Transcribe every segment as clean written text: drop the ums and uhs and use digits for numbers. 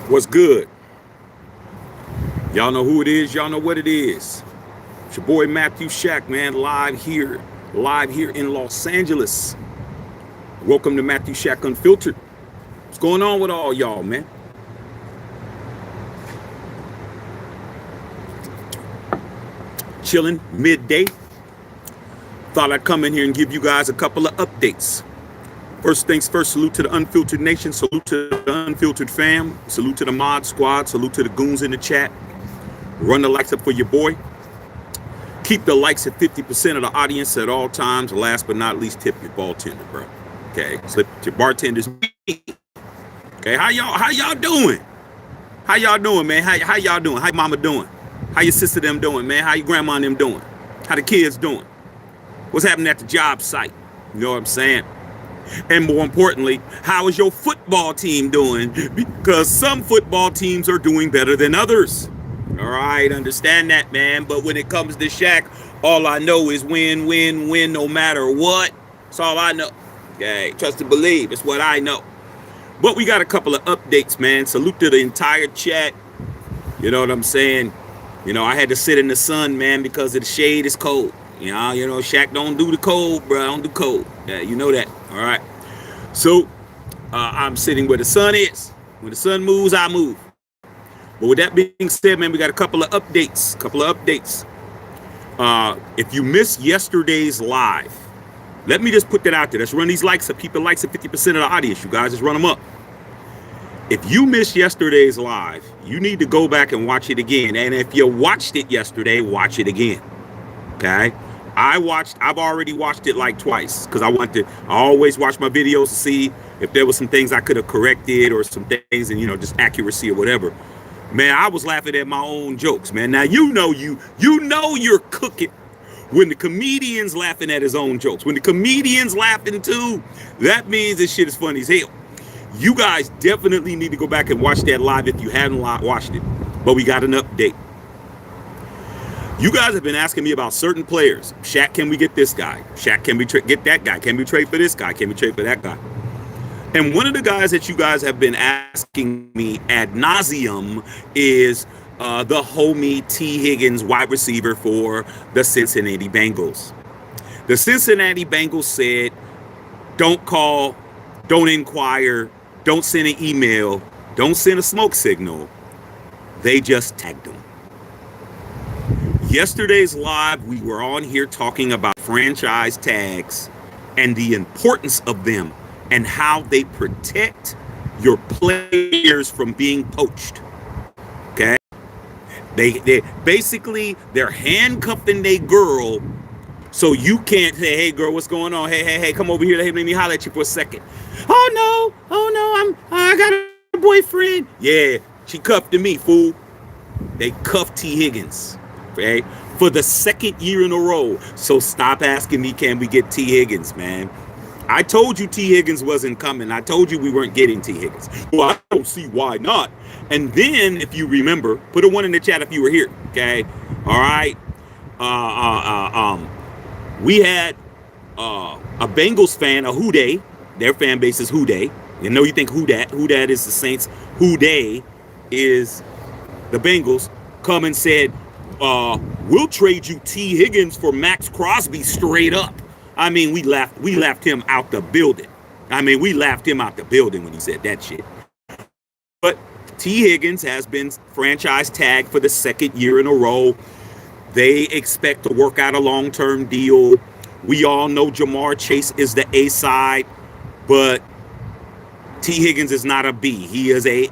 What's good? Y'all know who it is. Y'all know what it is. It's your boy Matthew Shack, man, live here in Los Angeles. Welcome to Matthew Shack Unfiltered. What's going on with all y'all, man? Chilling midday. Thought I'd come in here and give you guys a couple of updates. First things first, salute to the Unfiltered Nation, salute to the Unfiltered fam, salute to the Mod Squad, salute to the goons in the chat. Run the likes up for your boy. Keep the likes at 50% of the audience at all times. Last but not least, tip your bartender, bro. Okay, slip your bartender's meat. Okay, how y'all doing? How y'all doing, man? How y'all doing? How your mama doing? How your sister them doing, man? How your grandma and them doing? How the kids doing? What's happening at the job site? You know what I'm saying? And more importantly, how is your football team doing? Because some football teams are doing better than others. All right, understand that, man. But when it comes to Shaq, all I know is win, win, win, no matter what. That's all I know. Okay, trust and believe. It's what I know. But we got a couple of updates, man. Salute to the entire chat. You know what I'm saying? You know, I had to sit in the sun, man, because of the shade is cold. You know, Shaq don't do the cold, bro. I don't do cold. Yeah, you know that. All right. So I'm sitting where the sun is. When the sun moves, I move. But with that being said, man, we got a couple of updates. If you missed yesterday's live, let me just put that out there. Let's run these likes up. Keep the likes at 50% of the audience, you guys. Just run them up. If you missed yesterday's live, you need to go back and watch it again. And if you watched it yesterday, watch it again. Okay? I've already watched it like twice because I always watch my videos to see if there was some things I could have corrected or some things and, just accuracy or whatever. Man, I was laughing at my own jokes, man. Now, you know you're cooking when the comedian's laughing at his own jokes. When the comedian's laughing too, that means this shit is funny as hell. You guys definitely need to go back and watch that live if you hadn't watched it. But we got an update. You guys have been asking me about certain players. Shaq, can we get this guy? Shaq, can we get that guy? Can we trade for this guy? Can we trade for that guy? And one of the guys that you guys have been asking me ad nauseum is the homie T Higgins, wide receiver for the Cincinnati Bengals. The Cincinnati Bengals said, don't call, don't inquire, don't send an email, don't send a smoke signal. They just tagged him. Yesterday's live, we were on here talking about franchise tags and the importance of them and how they protect your players from being poached. Okay? They basically, they're handcuffing their girl so you can't say, hey girl, what's going on? Hey, come over here. Let me holler at you for a second. Oh no, I got a boyfriend. Yeah, she cuffed me, fool. They cuffed T Higgins. Okay, for the second year in a row. So stop asking me, can we get T Higgins, man? I told you T Higgins wasn't coming. I told you we weren't getting T Higgins. Well, I don't see why not. And then, if you remember, put a 1 in the chat if you were here. Okay, all right. We had a Bengals fan, a Who Dey. Their fan base is Who Dey. You know, you think Who Dat is the Saints. Who Dey is the Bengals. Come and said, we'll trade you T Higgins for Max Crosby straight up. I mean, we laughed him out the building. We laughed him out the building when he said that shit. But T Higgins has been franchise tagged for the second year in a row. They expect to work out a long-term deal. We all know Jamar Chase is the A side, but T Higgins is not a B. He is a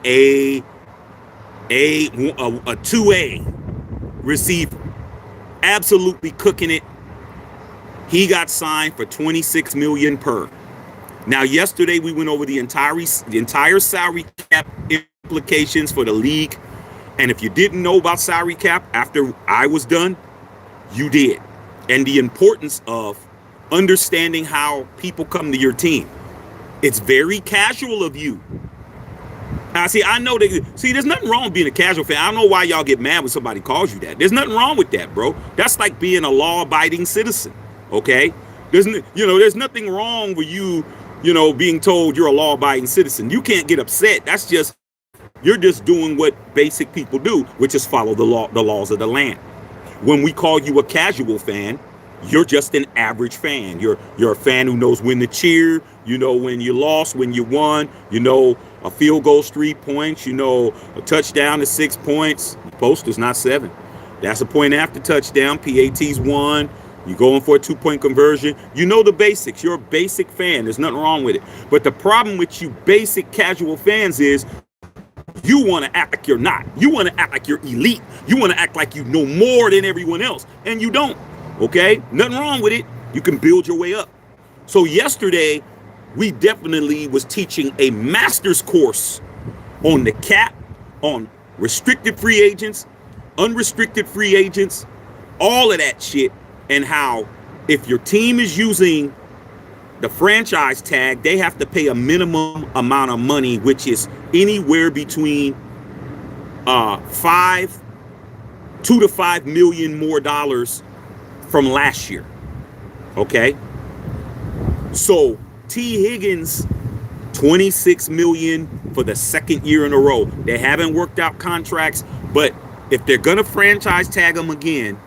2A receiver. Absolutely cooking it. He got signed for $26 million per. Now, yesterday we went over the entire salary cap implications for the league. And if you didn't know about salary cap after I was done, you did. And the importance of understanding how people come to your team. It's very casual of you. I know there's nothing wrong with being a casual fan. I don't know why y'all get mad when somebody calls you that. There's nothing wrong with that, bro. That's like being a law-abiding citizen, okay? There's nothing wrong with you, being told you're a law-abiding citizen. You can't get upset. That's just You're just doing what basic people do, which is follow the laws of the land. When we call you a casual fan, you're just an average fan. You're a fan who knows when to cheer, you know when you lost, when you won, you know a field goal is 3 points, you know a touchdown is 6 points. Post is not 7. That's a point after touchdown. PAT's 1. You're going for a 2-point conversion. You know the basics. You're a basic fan. There's nothing wrong with it. But the problem with you basic casual fans is you want to act like you're not. You want to act like you're elite. You want to act like you know more than everyone else. And you don't. Okay? Nothing wrong with it. You can build your way up. So yesterday, we definitely was teaching a master's course on the cap, on restricted free agents, unrestricted free agents, all of that shit, and how if your team is using the franchise tag, they have to pay a minimum amount of money, which is anywhere between $2 to $5 million more dollars from last year. Okay, so T Higgins, $26 million for the second year in a row. They haven't worked out contracts, but if they're gonna franchise tag him again,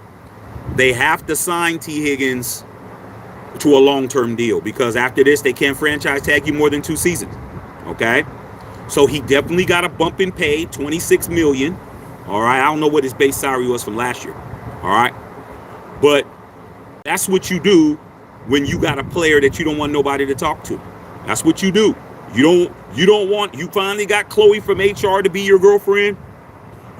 they have to sign T Higgins to a long-term deal, because after this they can't franchise tag you more than 2 seasons. Okay, so he definitely got a bump in pay, $26 million. All right, I don't know what his base salary was from last year. All right, but that's what you do when you got a player that you don't want nobody to talk to. That's what you do. You finally got Chloe from HR to be your girlfriend.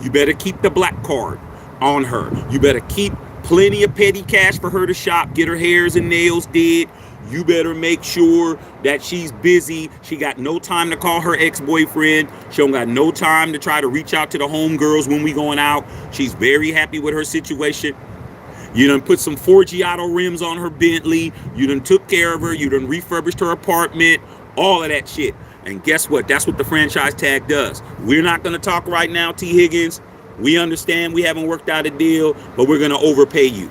You better keep the black card on her. You better keep plenty of petty cash for her to shop, get her hairs and nails did. You better make sure that she's busy. She got no time to call her ex-boyfriend. She don't got no time to try to reach out to the homegirls when we going out. She's very happy with her situation. You done put some 4Giotto rims on her Bentley. You done took care of her. You done refurbished her apartment. All of that shit. And guess what? That's what the franchise tag does. We're not going to talk right now, T Higgins. We understand we haven't worked out a deal, but we're going to overpay you.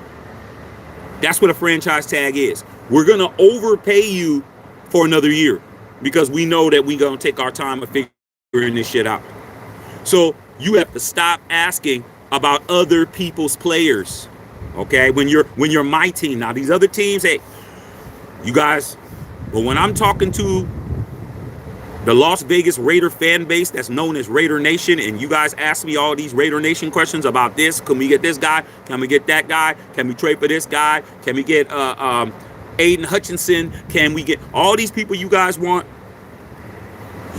That's what a franchise tag is. We're going to overpay you for another year because we know that we're going to take our time of figuring this shit out. So you have to stop asking about other people's players. Okay, when you're my team. Now these other teams, hey, you guys, but when I'm talking to the Las Vegas Raider fan base that's known as Raider Nation, and you guys ask me all these Raider Nation questions about this, can we get this guy? Can we get that guy? Can we trade for this guy? Can we get Aiden Hutchinson? Can we get all these people you guys want?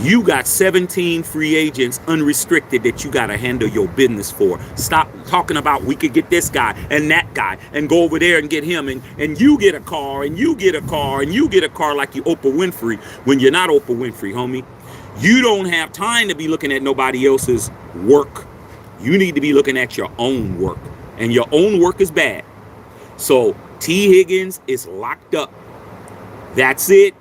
You got 17 free agents unrestricted that you got to handle your business for. Stop talking about we could get this guy and that guy and go over there and get him and you get a car and you get a car and you get a car like you Oprah Winfrey when you're not Oprah Winfrey, homie. You don't have time to be looking at nobody else's work. You need to be looking at your own work, and your own work is bad. So T Higgins is locked up. That's it.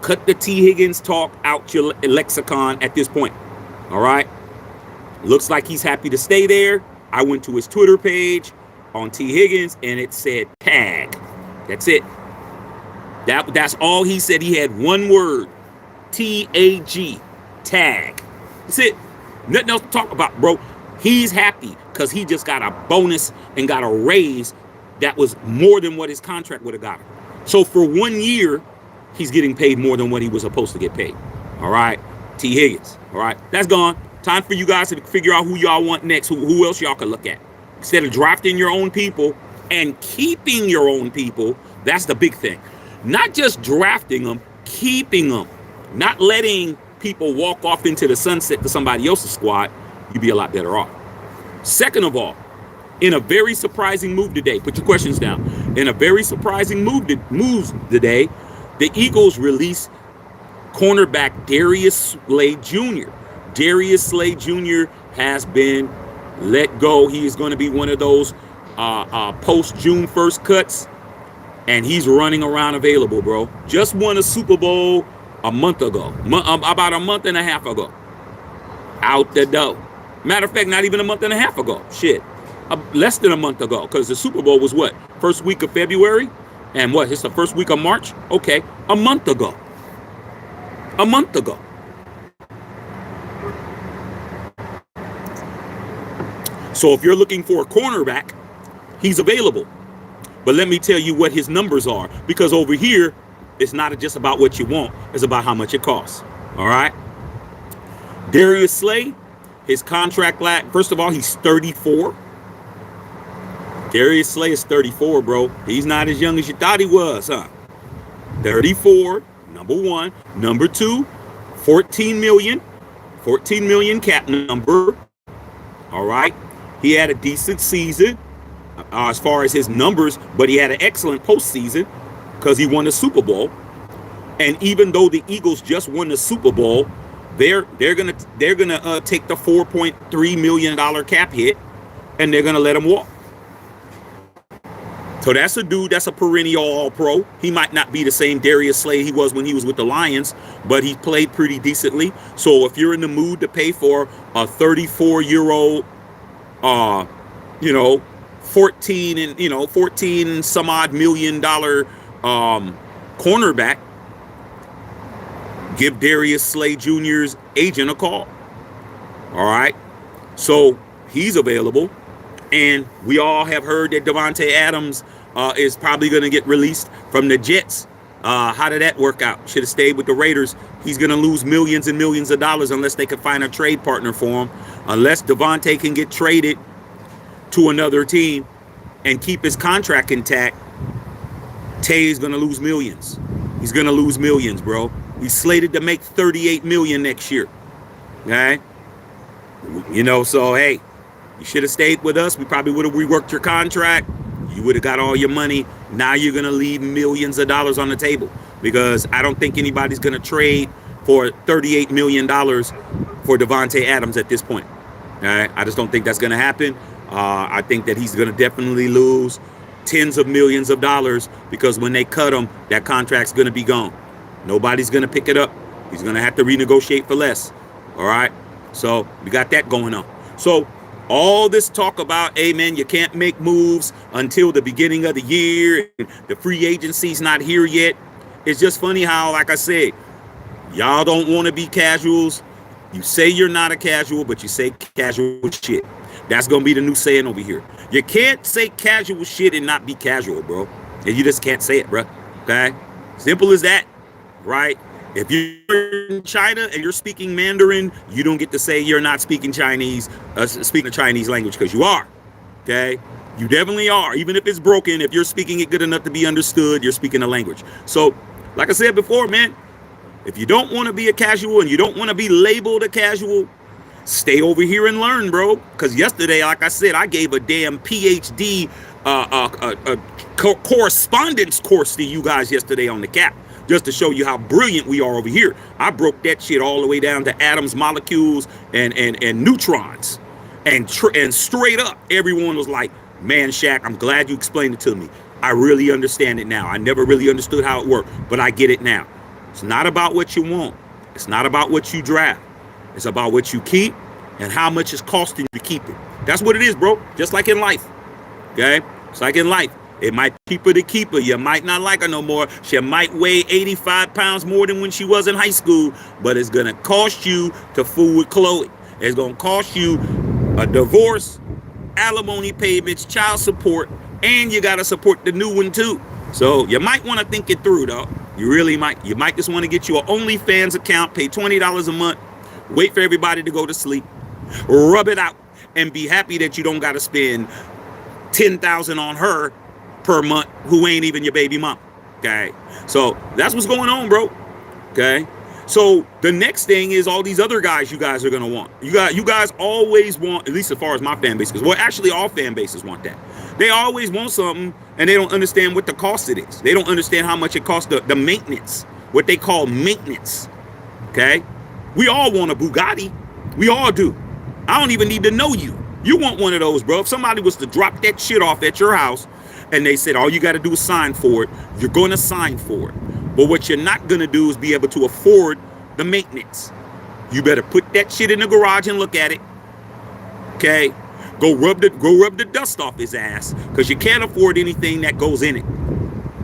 Cut the T Higgins talk out your lexicon at this point. All right. Looks like he's happy to stay there. I went to his Twitter page on T Higgins and it said tag. That's it. That's all he said. He had one word. TAG. Tag. That's it. Nothing else to talk about, bro. He's happy because he just got a bonus and got a raise that was more than what his contract would have got. So for 1 year, he's getting paid more than what he was supposed to get paid. All right. T Higgins. All right. That's gone. Time for you guys to figure out who y'all want next. Who else y'all can look at. Instead of drafting your own people and keeping your own people, that's the big thing. Not just drafting them, keeping them. Not letting people walk off into the sunset to somebody else's squad. You'd be a lot better off. Second of all, in a very surprising move today, put your questions down. In a very surprising move today, the Eagles released cornerback Darius Slay Jr. Darius Slay Jr. has been let go. He is going to be one of those post-June 1st cuts, and he's running around available, bro. Just won a Super Bowl a month ago, about a month and a half ago. Out the door. Matter of fact, not even a month and a half ago. Shit. Less than a month ago, because the Super Bowl was what? First week of February? And what? It's the first week of March? Okay. A month ago. A month ago. So if you're looking for a cornerback, he's available. But let me tell you what his numbers are, because over here, it's not just about what you want. It's about how much it costs. All right. Darius Slay, his contract first of all, he's 34. Darius Slay is 34, bro. He's not as young as you thought he was, huh? 34, number one. Number two, 14 million cap number. All right. He had a decent season as far as his numbers, but he had an excellent postseason because he won the Super Bowl. And even though the Eagles just won the Super Bowl, they're gonna take the $4.3 million cap hit, and they're gonna let him walk. So that's a dude that's a perennial All-Pro. He might not be the same Darius Slay he was when he was with the Lions, but he played pretty decently. So if you're in the mood to pay for a 34-year-old, 14 some odd $1 million cornerback, give Darius Slay Jr.'s agent a call. All right. So he's available. And we all have heard that Davante Adams is probably going to get released from the Jets. How did that work out? Should have stayed with the Raiders. He's going to lose millions and millions of dollars unless they can find a trade partner for him. Unless Davante can get traded to another team and keep his contract intact, Tay's going to lose millions. He's going to lose millions, bro. He's slated to make $38 million next year. Okay? So, hey, you should have stayed with us. We probably would have reworked your contract. You would have got all your money. Now you're going to leave millions of dollars on the table, because I don't think anybody's going to trade for $38 million for Davante Adams at this point. All right? I just don't think that's going to happen. I think that he's going to definitely lose tens of millions of dollars, because when they cut him, that contract's going to be gone. Nobody's going to pick it up. He's going to have to renegotiate for less. All right? So we got that going on. So all this talk about, hey, man, you can't make moves until the beginning of the year. The free agency's not here yet. It's just funny how, like I said, y'all don't want to be casuals. You say you're not a casual, but you say casual shit. That's going to be the new saying over here. You can't say casual shit and not be casual, bro. And you just can't say it, bro. Okay? Simple as that, right? If you're in China and you're speaking Mandarin, you don't get to say you're not speaking Chinese, speaking the Chinese language, because you are. Okay? You definitely are. Even if it's broken, if you're speaking it good enough to be understood, you're speaking the language. So, like I said before, man, if you don't want to be a casual and you don't want to be labeled a casual, stay over here and learn, bro. Because yesterday, like I said, I gave a damn PhD correspondence course to you guys yesterday on the cap, just to show you how brilliant we are over here. I broke that shit all the way down to atoms, molecules, and neutrons. And straight up, everyone was like, man, Shaq, I'm glad you explained it to me. I really understand it now. I never really understood how it worked, but I get it now. It's not about what you want. It's not about what you draft. It's about what you keep and how much it's costing you to keep it. That's what it is, bro. Just like in life. Okay? It's like in life. It might keep her to keep her. You might not like her no more. She might weigh 85 pounds more than when she was in high school, but it's going to cost you to fool with Chloe. It's going to cost you a divorce, alimony payments, child support, and you got to support the new one too. So you might want to think it through, though. You really might. You might just want to get you an OnlyFans account, pay $20 a month, wait for everybody to go to sleep, rub it out, and be happy that you don't got to spend $10,000 on her per month, who ain't even your baby mom. Okay, so that's what's going on, bro. Okay, so the next thing is all these other guys you guys are gonna want. You guys always want, at least as far as my fan base goes, well, actually all fan bases want that. They always want something, and they don't understand what the cost it is. They don't understand how much it costs, the maintenance, what they call maintenance. Okay, we all want a Bugatti. We all do. I don't even need to know you. You want one of those, bro. If somebody was to drop that shit off at your house and they said, all you got to do is sign for it, you're going to sign for it. But what you're not going to do is be able to afford the maintenance. You better put that shit in the garage and look at it. Okay? Go rub the dust off his ass, because you can't afford anything that goes in it.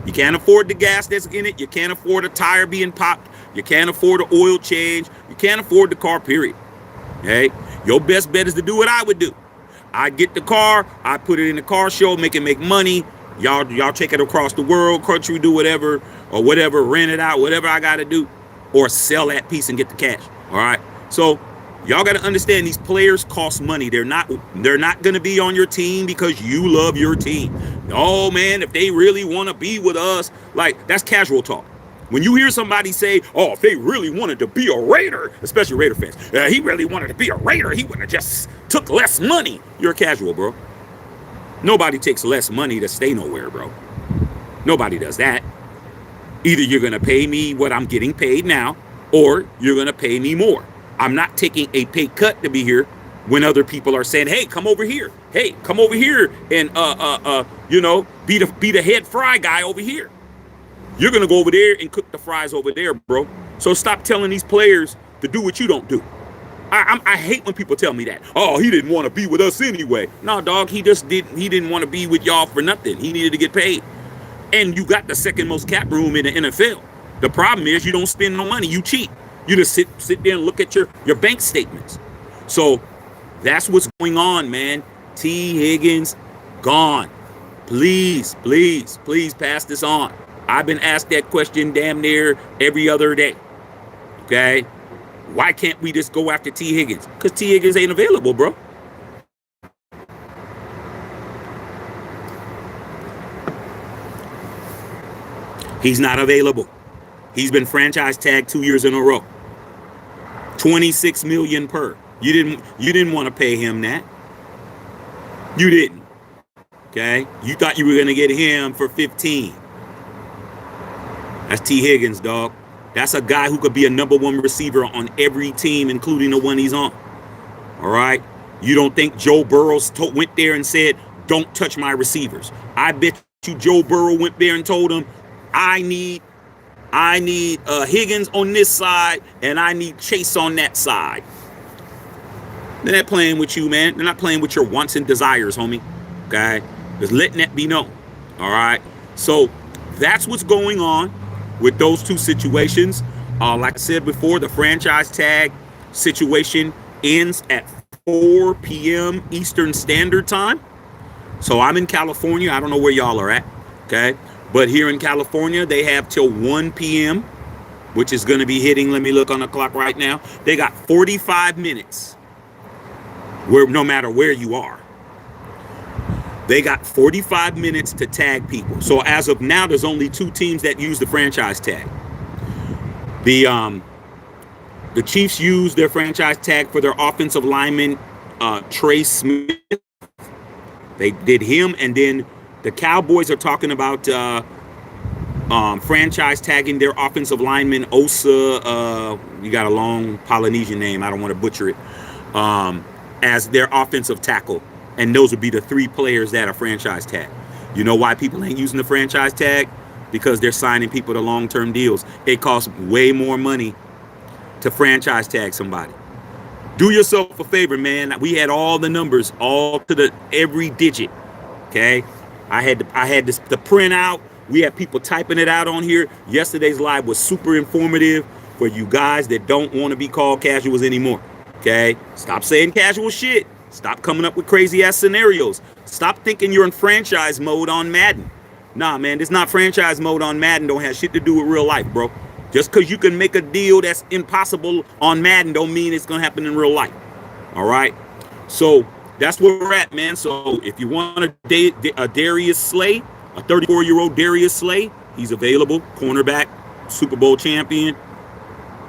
You can't afford the gas that's in it. You can't afford a tire being popped. You can't afford an oil change. You can't afford the car, period. Okay? Your best bet is to do what I would do. I get the car, I put it in the car show, make money. Y'all take it across the world, country, do whatever, rent it out, whatever I got to do, or sell that piece and get the cash. All right. So y'all got to understand these players cost money. They're not going to be on your team because you love your team. Oh man, if they really want to be with us, like that's casual talk. When you hear somebody say, oh, if they really wanted to be a Raider, especially Raider fans, he really wanted to be a Raider, he would have just took less money. You're a casual, bro. Nobody takes less money to stay nowhere, bro. Nobody does that. Either you're going to pay me what I'm getting paid now, or you're going to pay me more. I'm not taking a pay cut to be here when other people are saying, hey, come over here. Hey, come over here and, be the head fry guy over here. You're going to go over there and cook the fries over there, bro. So stop telling these players to do what you don't do. I hate when people tell me that. Oh, he didn't want to be with us anyway. No, dog, he didn't want to be with y'all for nothing. He needed to get paid. And you got the second most cap room in the NFL. The problem is you don't spend no money. You cheat. You just sit there and look at your bank statements. So that's what's going on, man. T Higgins, gone. Please, please, please pass this on. I've been asked that question damn near every other day. Okay? Why can't we just go after T Higgins? Because T Higgins ain't available, bro. He's not available. He's been franchise tagged 2 years in a row. $26 million per. You didn't want to pay him that. You didn't. Okay? You thought you were going to get him for 15. That's T Higgins, dog. That's a guy who could be a number one receiver on every team, including the one he's on. All right? You don't think Joe Burrow went there and said, don't touch my receivers. I bet you Joe Burrow went there and told him, I need Higgins on this side, and I need Chase on that side. They're not playing with you, man. They're not playing with your wants and desires, homie. Okay? Just letting that be known. All right? So that's what's going on with those two situations. Like I said before, the franchise tag situation ends at 4 p.m. Eastern Standard Time. So I'm in California. I don't know where y'all are at. Okay? But here in California, they have till 1 p.m., which is going to be hitting. Let me look on the clock right now. They got 45 minutes, where no matter where you are. They got 45 minutes to tag people. So as of now, there's only 2 teams that use the franchise tag. The Chiefs use their franchise tag for their offensive lineman, Trey Smith. They did him, and then the Cowboys are talking about franchise tagging their offensive lineman, Osa. You got a long Polynesian name. I don't want to butcher it. As their offensive tackle. And those would be the 3 players that are franchise tag. You know why people ain't using the franchise tag? Because they're signing people to long-term deals. It costs way more money to franchise tag somebody. Do yourself a favor, man. We had all the numbers, all to every digit. Okay? I had the print out. We had people typing it out on here. Yesterday's live was super informative for you guys that don't want to be called casuals anymore. Okay? Stop saying casual shit. Stop coming up with crazy-ass scenarios. Stop thinking you're in franchise mode on Madden. Nah, man, this not franchise mode on Madden. Don't have shit to do with real life, bro. Just because you can make a deal that's impossible on Madden don't mean it's going to happen in real life. All right? So that's where we're at, man. So if you want a Darius Slay, a 34-year-old Darius Slay, he's available. Cornerback, Super Bowl champion,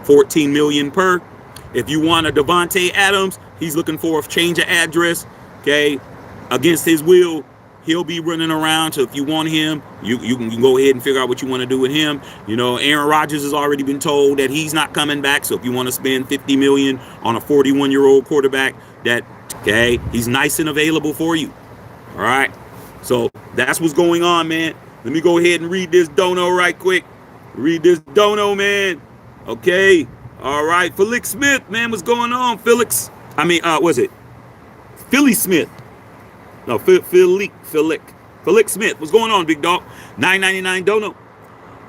$14 million per. If you want a Davante Adams, he's looking for a change of address, okay, against his will. He'll be running around. So if you want him, you can go ahead and figure out what you want to do with him. You know, Aaron Rodgers has already been told that he's not coming back. So if you want to spend $50 million on a 41-year-old quarterback, okay, he's nice and available for you. All right. So that's what's going on, man. Let me go ahead and read this dono right quick. Read this dono, man. Okay. All right, Felix Smith, man, what's going on, Felix? Was it Philly Smith? No, Felix Smith. What's going on, big dog? $9.99 dono.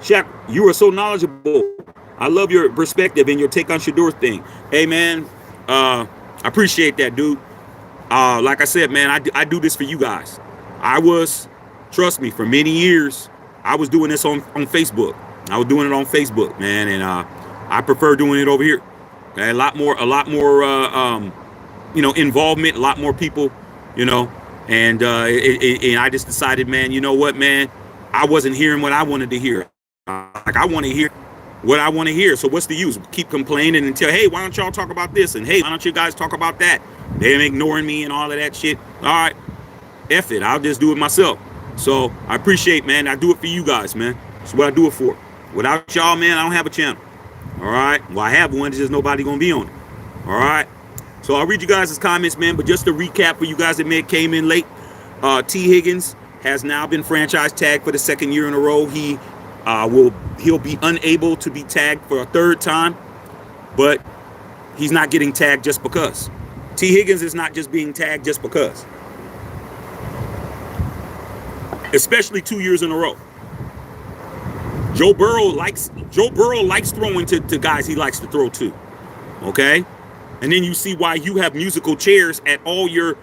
Shaq, you are so knowledgeable. I love your perspective and your take on Shador's thing. Hey, man, I appreciate that, dude. Like I said, man, I do this for you guys. Trust me, for many years, I was doing this on Facebook. I was doing it on Facebook, man, and I prefer doing it over here. Okay, a lot more, involvement, a lot more people, and and I just decided, man, you know what, man, I wasn't hearing what I wanted to hear. Like, I want to hear what I want to hear. So what's the use? Keep complaining until, hey, why don't y'all talk about this? And hey, why don't you guys talk about that? They're ignoring me and all of that shit. All right, F it. I'll just do it myself. So I appreciate, man. I do it for you guys, man. That's what I do it for. Without y'all, man, I don't have a channel. All right. Well, I have one. It's just nobody gonna be on it. All right. So I'll read you guys' comments, man. But just to recap for you guys that may have came in late, T Higgins has now been franchise tagged for the second year in a row. He'll be unable to be tagged for a third time, but he's not getting tagged just because. T Higgins is not just being tagged just because. Especially 2 years in a row. Joe Burrow likes throwing to guys he likes to throw to. Okay? And then you see why you have musical chairs at all your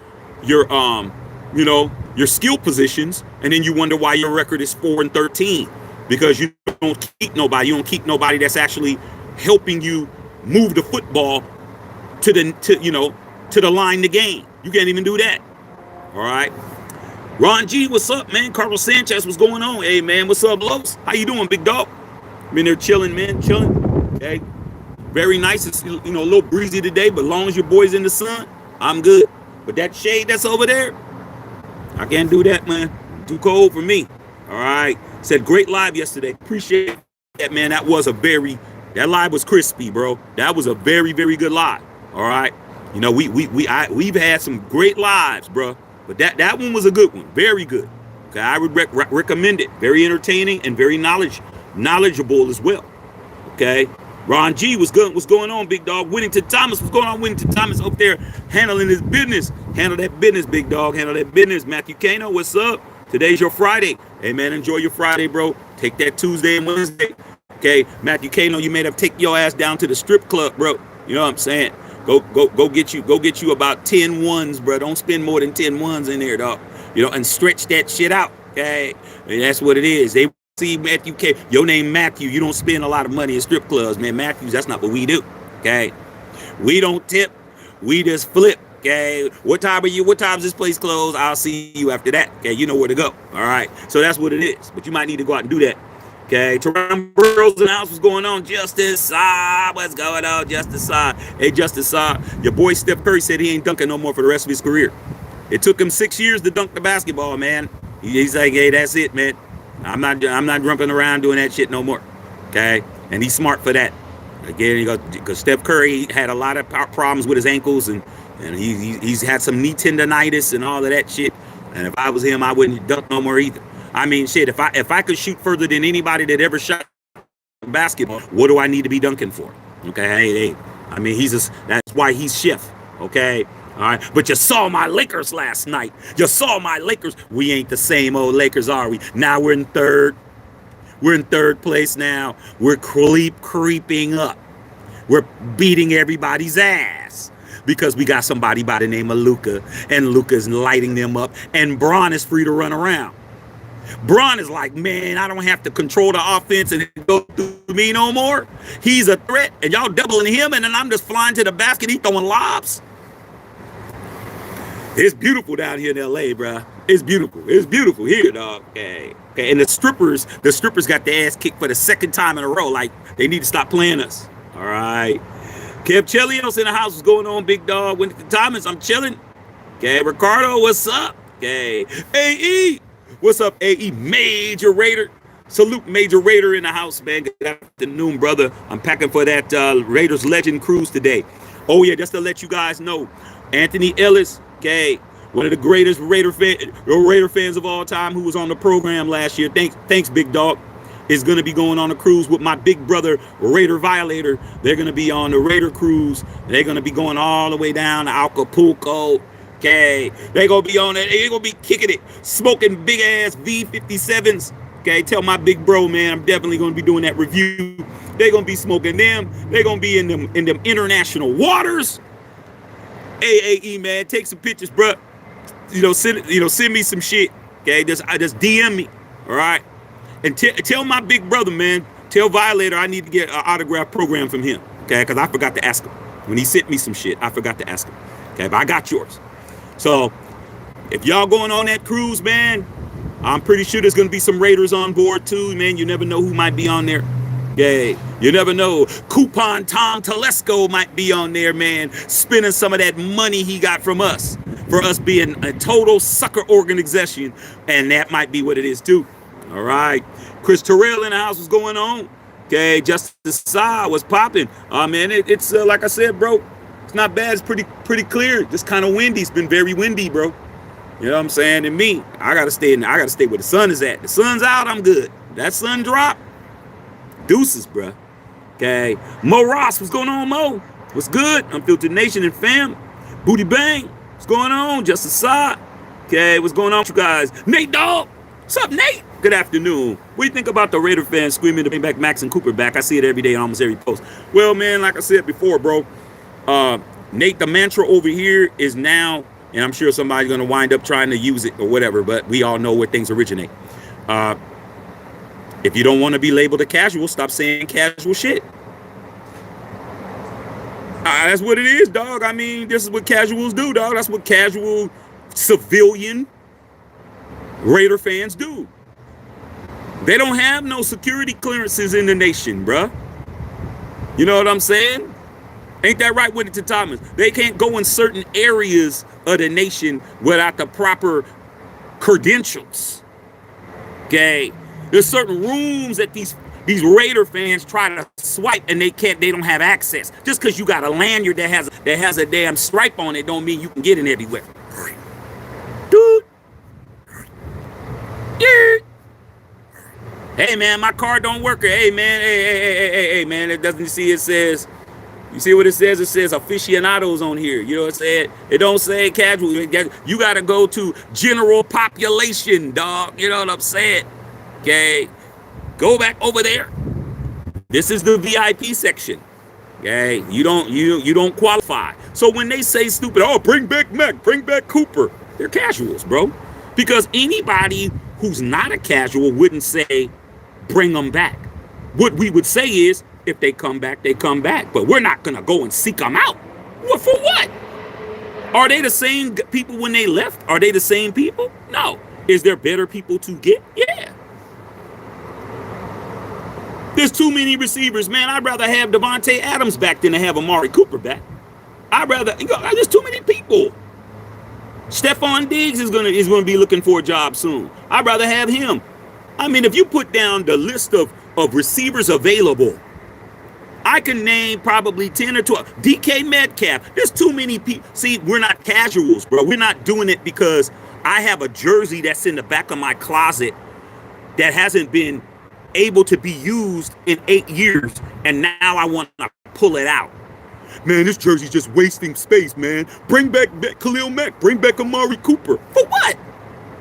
skill positions, and then you wonder why your record is 4-13. Because you don't keep nobody. You don't keep nobody that's actually helping you move the football to the line to gain. You can't even do that. All right. Ron G, what's up, man? Carlos Sanchez, what's going on? Hey, man, what's up, Los? How you doing, big dog? Been there chilling, man, chilling. Okay. Very nice. It's, a little breezy today, but as long as your boy's in the sun, I'm good. But that shade that's over there, I can't do that, man. Too cold for me. All right. Said great live yesterday. Appreciate that, man. That live was crispy, bro. That was a very, very good live. All right. We've had some great lives, bro. But that one was a good one. Very good. Okay, I would recommend it. Very entertaining and very knowledgeable as well. Okay. Ron G, what's good? What's going on, big dog? Whittington Thomas, what's going on? Whittington Thomas up there handling his business. Handle that business, big dog. Handle that business. Matthew Kano, what's up? Today's your Friday. Hey, man, enjoy your Friday, bro. Take that Tuesday and Wednesday. Okay, Matthew Kano, you may have taken your ass down to the strip club, bro. You know what I'm saying? Go get you about 10 ones, bro. Don't spend more than 10 ones in there, dog. And stretch that shit out. Okay, and that's what it is. They see Matthew K. Your name Matthew. You don't spend a lot of money in strip clubs, man. Matthews, that's not what we do. Okay, we don't tip. We just flip. Okay, what time are you? What time is this place closed? I'll see you after that. Okay, you know where to go. All right, so that's what it is. But you might need to go out and do that. Okay, Teron Burrows in the house. What's going on? Justice, what's going on? Justice, hey, Justice, your boy Steph Curry said he ain't dunking no more for the rest of his career. It took him 6 years to dunk the basketball, man. He's like, hey, that's it, man. I'm not jumping around doing that shit no more. Okay, and he's smart for that. Again, because Steph Curry had a lot of problems with his ankles, and he's had some knee tendonitis and all of that shit. And if I was him, I wouldn't dunk no more either. I mean, shit, if I could shoot further than anybody that ever shot basketball, what do I need to be dunking for? Okay, hey, I mean, that's why he's chef. Okay, all right. But you saw my Lakers last night. You saw my Lakers. We ain't the same old Lakers, are we? Now we're in third. We're in third place now. We're creeping up. We're beating everybody's ass because we got somebody by the name of Luka, and Luka's lighting them up, and Bron is free to run around. Bron is like, man, I don't have to control the offense and go through me no more. He's a threat, and y'all doubling him, and then I'm just flying to the basket. He throwing lobs. It's beautiful down here in L.A., bro. It's beautiful. It's beautiful here, dog. Okay. And the strippers got their ass kicked for the second time in a row. Like, they need to stop playing us. All right. Kev Chelios in the house. What's going on, big dog? Whittington Thomas, I'm chilling. Okay, Ricardo, what's up? Okay. AE. What's up, AE? Major Raider. Salute Major Raider in the house, man. Good afternoon, brother. I'm packing for that Raiders Legend Cruise today. Oh, yeah, just to let you guys know, Anthony Ellis, okay, one of the greatest Raider fans of all time, who was on the program last year. Thanks, big dog. Is going to be going on a cruise with my big brother, Raider Violator. They're going to be on the Raider cruise. They're going to be going all the way down to Acapulco. Okay, they're going to be on it. They're going to be kicking it, smoking big ass V57s. Okay, tell my big bro, man, I'm definitely going to be doing that review. They're going to be smoking them. They're going to be in them international waters. AAE, man, take some pictures, bro. Send me some shit. Okay, just DM me. All right, and tell my big brother, man. Tell Violator I need to get an autograph program from him. Okay, because I forgot to ask him when he sent me some shit. I forgot to ask him. Okay, but I got yours. So if y'all going on that cruise, man, I'm pretty sure there's gonna be some Raiders on board too, man. You never know who might be on there. Yeah, you never know. Coupon Tom Telesco might be on there, man, spending some of that money he got from us for us being a total sucker organization, and that might be what it is too. All right, Chris Terrell in the house, what's going on? Okay, Justice Sa was popping. Man, it's like I said, bro, it's not bad. It's pretty clear. Just kind of windy. It's been very windy, bro. You know what I'm saying? And me, I gotta stay where the sun is at. The sun's out, I'm good. That sun drop. Deuces, bruh. Okay. Mo Ross, what's going on, Mo? What's good? Unfiltered Nation and fam. Booty Bang, what's going on? Justice Side. Okay, what's going on with you guys? Nate Dogg, what's up, Nate? Good afternoon. What do you think about the Raider fans screaming to bring back Max and Cooper back? I see it every day on almost every post. Well, man, like I said before, bro, Nate, the mantra over here is now, and I'm sure somebody's going to wind up trying to use it or whatever, but we all know where things originate. If you don't want to be labeled a casual, stop saying casual shit. That's what it is, dog. I mean, this is what casuals do, dog. That's what casual civilian Raider fans do. They don't have no security clearances in the nation, bruh. You know what I'm saying? Ain't that right with it to Thomas? They can't go in certain areas of the nation without the proper credentials. Okay? There's certain rooms that these Raider fans try to swipe and they don't have access. Just because you got a lanyard that has a damn stripe on it don't mean you can get in everywhere. Dude. Yeah. Hey man, my card don't work. Hey man, hey man, it doesn't see it says, you see what it says? It says aficionados on here. You know what I'm saying? It don't say casual. You got to go to general population, dog. You know what I'm saying? Okay, go back over there. This is the VIP section. Okay, you don't qualify. So when they say stupid, oh, bring back Mac, bring back Cooper, they're casuals, bro. Because anybody who's not a casual wouldn't say bring them back. What we would say is if they come back, they come back. But we're not gonna go and seek them out. What for what? Are they the same people when they left? Are they the same people? No. Is there better people to get? Yeah. There's too many receivers, man. I'd rather have Davante Adams back than to have Amari Cooper back. There's too many people. Stephon Diggs is gonna be looking for a job soon. I'd rather have him. I mean, if you put down the list of receivers available, I can name probably 10 or 12. DK Metcalf. There's too many people. See, we're not casuals, bro. We're not doing it because I have a jersey that's in the back of my closet that hasn't been able to be used in 8 years, and now I want to pull it out. Man, this jersey's just wasting space, man. Bring back Khalil Mack. Bring back Amari Cooper. For what?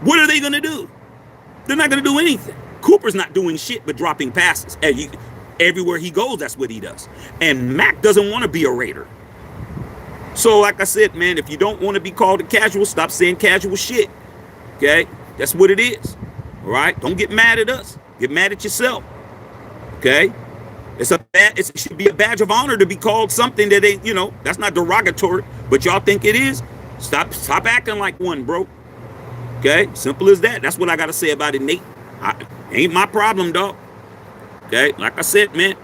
What are they going to do? They're not going to do anything. Cooper's not doing shit but dropping passes. Everywhere he goes, that's what he does. And Mack doesn't want to be a Raider. So, like I said, man, if you don't want to be called a casual, stop saying casual shit. Okay? That's what it is. All right? Don't get mad at us. Get mad at yourself. Okay? It should be a badge of honor to be called something that ain't, that's not derogatory, but y'all think it is. Stop acting like one, bro. Okay? Simple as that. That's what I got to say about it, Nate. Ain't my problem, dog. Okay? Like I said, man.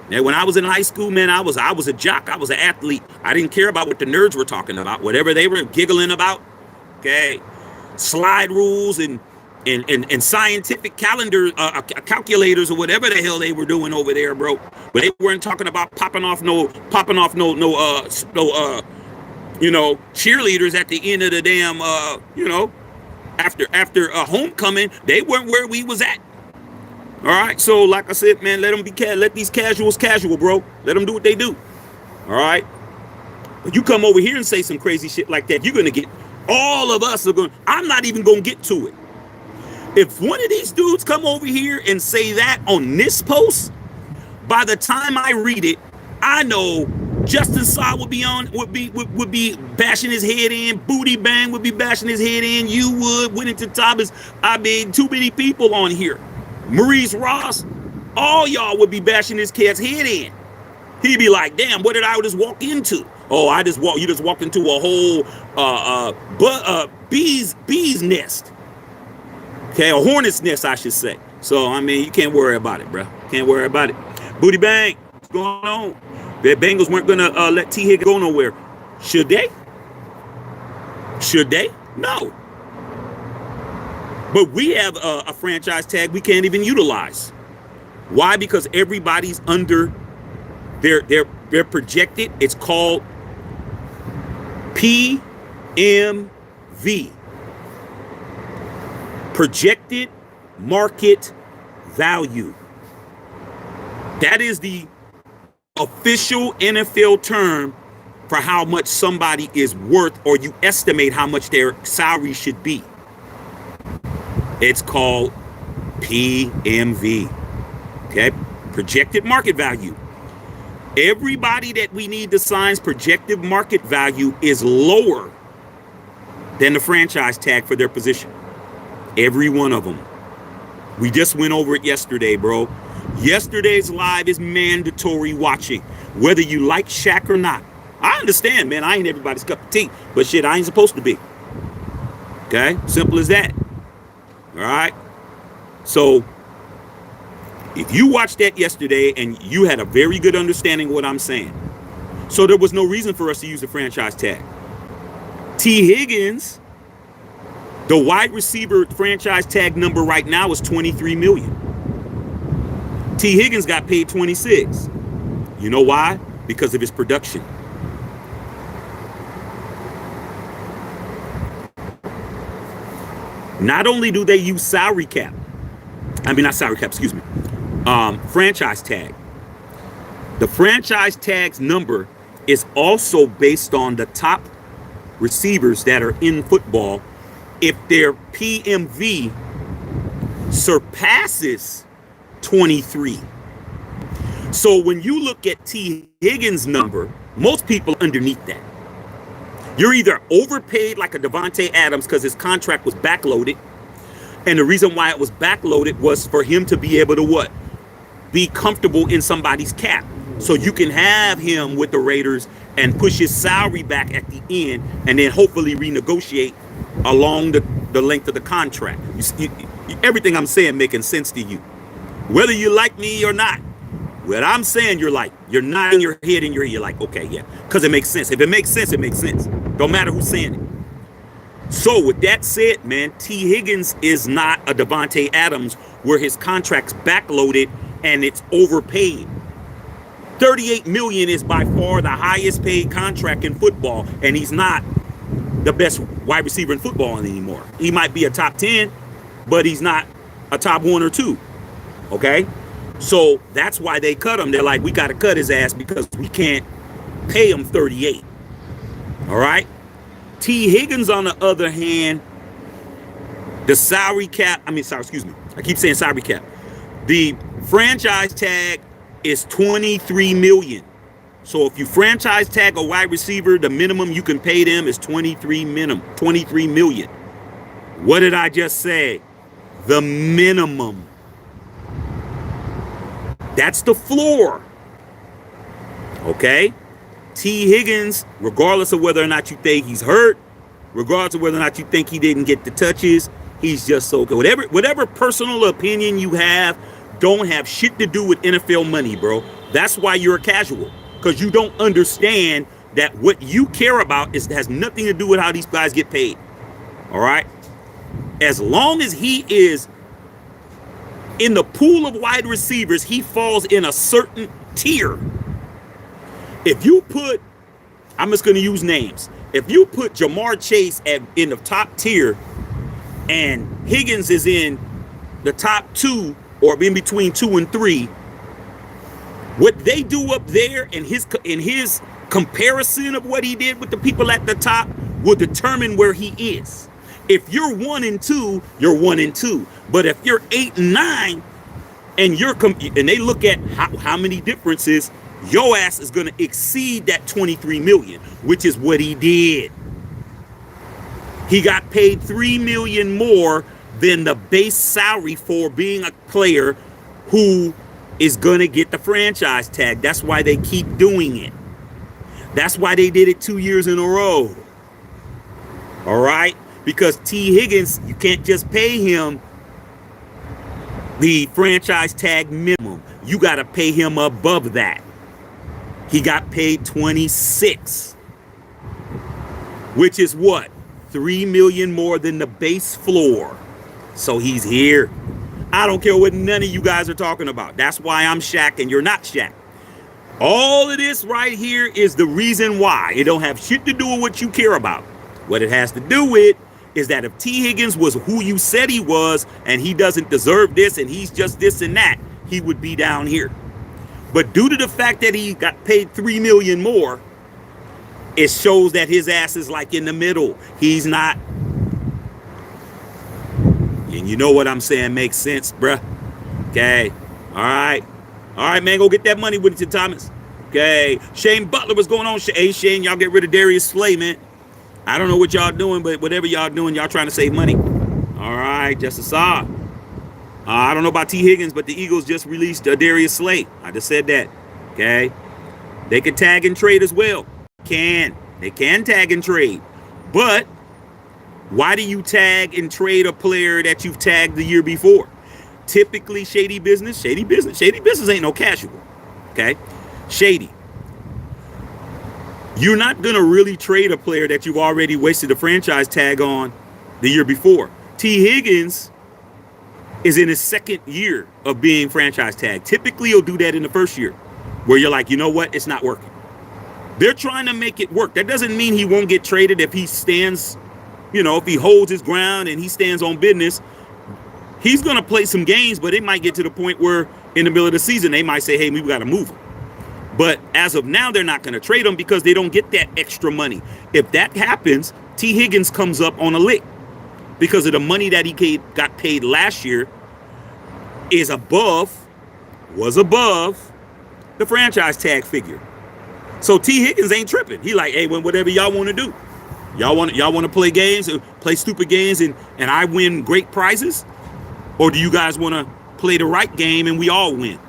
Now, when I was in high school, man, I was a jock. I was an athlete. I didn't care about what the nerds were talking about, whatever they were giggling about. Okay? Slide rules and scientific calculators or whatever the hell they were doing over there, bro. But they weren't talking about popping off no cheerleaders at the end of the damn after a homecoming. They weren't where we was at. All right, so like I said, man, let these casuals casual, bro. Let them do what they do. All right, but you come over here and say some crazy shit like that, you're gonna get all of us are going. I'm not even gonna get to it. If one of these dudes come over here and say that on this post, by the time I read it, I know Justin Saw would be bashing his head in. Booty Bang would be bashing his head in. You would. Whittington Thomas. I mean, too many people on here. Maurice Ross. All y'all would be bashing this cat's head in. He'd be like, damn, what did I just walk into? Oh, you just walked into a whole bee's nest. Okay, a hornet's nest, I should say. So, I mean, you can't worry about it, bro. Can't worry about it. Booty Bang, what's going on? The Bengals weren't going to let T Higgins go nowhere. Should they? Should they? No. But we have a franchise tag we can't even utilize. Why? Because everybody's under their projected. It's called PMV. Projected market value. That is the official NFL term for how much somebody is worth, or you estimate how much their salary should be. It's called PMV. Okay? Projected market value. Everybody that we need to sign's projected market value is lower than the franchise tag for their position. Every one of them. We just went over it yesterday, bro. Yesterday's live is mandatory watching, whether you like Shaq or not. I understand, man. I ain't everybody's cup of tea, but shit, I ain't supposed to be. Okay? Simple as that. All right? So, if you watched that yesterday and you had a very good understanding of what I'm saying, so there was no reason for us to use the franchise tag. T Higgins, the wide receiver franchise tag number right now is 23 million. T Higgins got paid 26. You know why? Because of his production. Not only do they use salary cap, franchise tag. The franchise tag's number is also based on the top receivers that are in football. If their PMV surpasses 23. So when you look at T Higgins' number, most people underneath that. You're either overpaid like a Davante Adams because his contract was backloaded. And the reason why it was backloaded was for him to be able to what? Be comfortable in somebody's cap. So you can have him with the Raiders and push his salary back at the end and then hopefully renegotiate along the length of the contract. Everything I'm saying making sense to you. Whether you like me or not, what I'm saying you're nodding your head and you're like, okay, yeah, because it makes sense. If it makes sense, it makes sense. Don't matter who's saying it. So with that said, man, T Higgins is not a Davante Adams where his contract's backloaded and it's overpaid. 38 million is by far the highest paid contract in football, and he's not the best wide receiver in football anymore. He might be a top 10, but he's not a top 1 or 2. Okay? So that's why they cut him. They're like, we got to cut his ass because we can't pay him 38. All right? T Higgins, on the other hand, the salary cap, I keep saying salary cap. The franchise tag is 23 million. So if you franchise tag a wide receiver, the minimum you can pay them is 23 million. What did I just say? The minimum. That's the floor. Okay? T Higgins, regardless of whether or not you think he's hurt, regardless of whether or not you think he didn't get the touches, he's just so good. Whatever personal opinion you have, don't have shit to do with NFL money, bro. That's why you're a casual. Because you don't understand that what you care about has nothing to do with how these guys get paid. All right? As long as he is in the pool of wide receivers, he falls in a certain tier. If you put, I'm just going to use names. If you put Jamar Chase in the top tier and Higgins is in the top 2 or in between 2 and 3, what they do up there in his comparison of what he did with the people at the top will determine where he is. If you're 1 and 2, you're 1 and 2. But if you're 8 and 9 and they look at how many differences, your ass is going to exceed that 23 million, which is what he did. He got paid $3 million more than the base salary for being a player who is going to get the franchise tag. That's why they keep doing it. That's why they did it 2 years in a row. All right? Because T Higgins, you can't just pay him the franchise tag minimum. You got to pay him above that. He got paid 26, which is what? $3 million more than the base floor. So he's here. I don't care what none of you guys are talking about. That's why I'm Shaq and you're not Shaq. All of this right here is the reason why. It don't have shit to do with what you care about. What it has to do with is that if T Higgins was who you said he was and he doesn't deserve this and he's just this and that, he would be down here. But due to the fact that he got paid $3 million more, it shows that his ass is like in the middle. He's not. And you know what I'm saying makes sense, bruh. Okay. All right. All right, man. Go get that money, Whittington Thomas. Okay. Shane Butler, what's going on? Hey, Shane, y'all get rid of Darius Slay, man. I don't know what y'all doing, but whatever y'all doing, y'all trying to save money. All right. Just a saw. I don't know about T Higgins, but the Eagles just released Darius Slay. I just said that. Okay. They can tag and trade as well. They can tag and trade. But why do you tag and trade a player that you've tagged the year before? Typically shady business ain't no casual. Okay. Shady. You're not going to really trade a player that you've already wasted a franchise tag on the year before. T Higgins is in his second year of being franchise tagged. Typically, he'll do that in the first year where you're like, you know what? It's not working. They're trying to make it work. That doesn't mean he won't get traded if he stands, if he holds his ground and he stands on business. He's going to play some games, but it might get to the point where in the middle of the season, they might say, hey, we've got to move him. But as of now, they're not going to trade him because they don't get that extra money. If that happens, T Higgins comes up on a lick because of the money that he got paid last year was above the franchise tag figure. So T Higgins ain't tripping. He like, hey, whatever y'all want to do. Y'all want to play games, play stupid games, and I win great prizes? Or do you guys want to play the right game and we all win?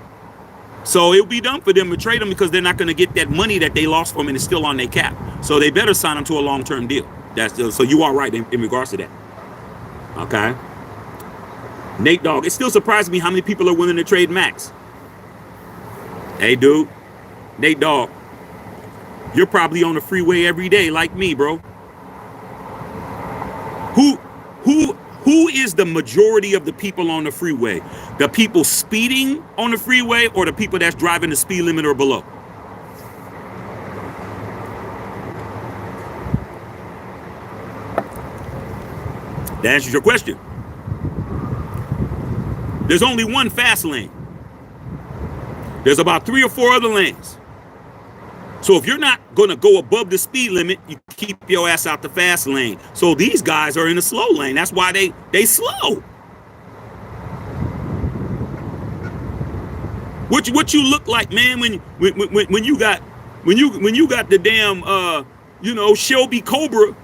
So it'll be dumb for them to trade him because they're not going to get that money that they lost from and it's still on their cap. So they better sign him to a long-term deal. So you are right in regards to that. Okay. Nate Dogg, it still surprises me how many people are willing to trade Max. Hey, dude. Nate Dogg, you're probably on the freeway every day like me, bro. Who is the majority of the people on the freeway? The people speeding on the freeway or the people that's driving the speed limit or below? That answers your question. There's only one fast lane. There's about 3 or 4 other lanes. So if you're not going to go above the speed limit, you keep your ass out the fast lane. So these guys are in the slow lane. That's why they slow. What you look like, man, when you got the damn Shelby Cobra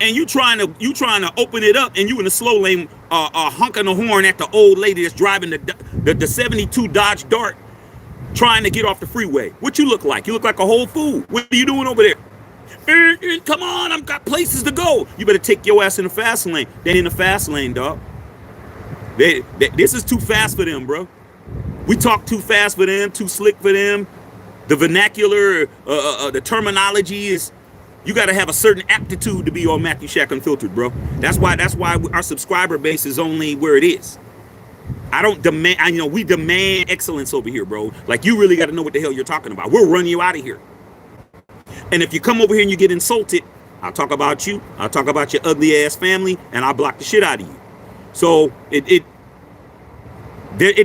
and you trying to open it up and you in the slow lane honking the horn at the old lady that's driving the 72 Dodge Dart trying to get off the freeway. What you look like? You look like a whole fool. What are you doing over there? Come on, I've got places to go. You better take your ass in the fast lane. They in the fast lane, dog. This is too fast for them, bro. We talk too fast for them, too slick for them. The vernacular, the terminology is, you got to have a certain aptitude to be on Matthew Shack Unfiltered, bro. That's why our subscriber base is only where it is. I don't demand, we demand excellence over here, bro. Like, you really got to know what the hell you're talking about. We'll run you out of here. And if you come over here and you get insulted, I'll talk about you. I'll talk about your ugly ass family, and I'll block the shit out of you. So it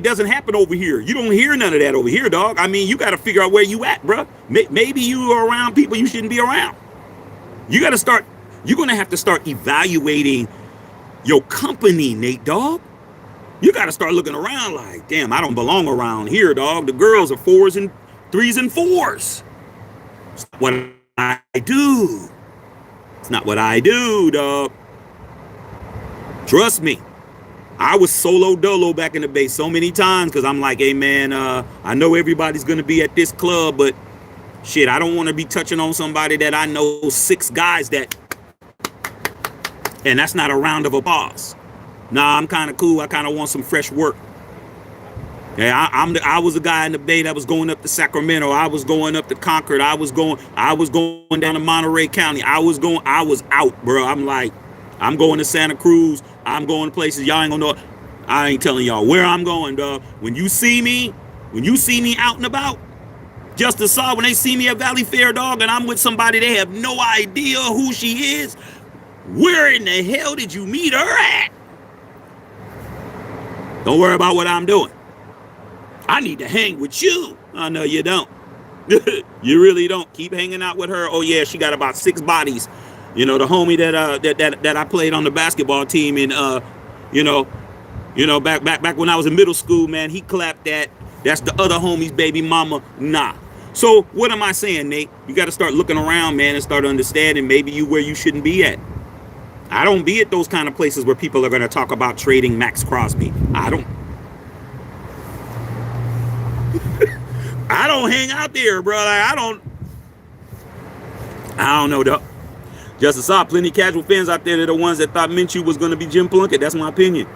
doesn't happen over here. You don't hear none of that over here, dog. I mean, you got to figure out where you at, bro. Maybe you are around people you shouldn't be around. You're going to have to start evaluating your company, Nate, dog. You got to start looking around like, damn, I don't belong around here, dog. The girls are 4s and 3s and 4s. It's not what I do. It's not what I do, dog. Trust me. I was solo dolo back in the day so many times because I'm like, hey, man, I know everybody's going to be at this club, but shit, I don't want to be touching on somebody that I know 6 guys that, and that's not a round of applause. Nah, I'm kind of cool. I kind of want some fresh work. Yeah, I was the guy in the Bay that was going up to Sacramento. I was going up to Concord. I was going down to Monterey County. I was out, bro. I'm like, I'm going to Santa Cruz. I'm going to places y'all ain't gonna know. I ain't telling y'all where I'm going, dog. When you see me out and about, just as saw when they see me at Valley Fair, dog, and I'm with somebody they have no idea who she is. Where in the hell did you meet her at? Don't worry about what I'm doing. I need to hang with you. Oh, no, you don't. You really don't. Keep hanging out with her. Oh, yeah, she got about 6 bodies. You know, the homie that I played on the basketball team and back when I was in middle school, man, he clapped that. That's the other homie's baby mama. Nah. So what am I saying, Nate? You got to start looking around, man, and start understanding maybe you where you shouldn't be at. I don't be at those kind of places where people are going to talk about trading Max Crosby. I don't hang out there, bro. Like, I don't know, though. Just as saw plenty of casual fans out there that are the ones that thought Minshew was going to be Jim Plunkett. That's my opinion.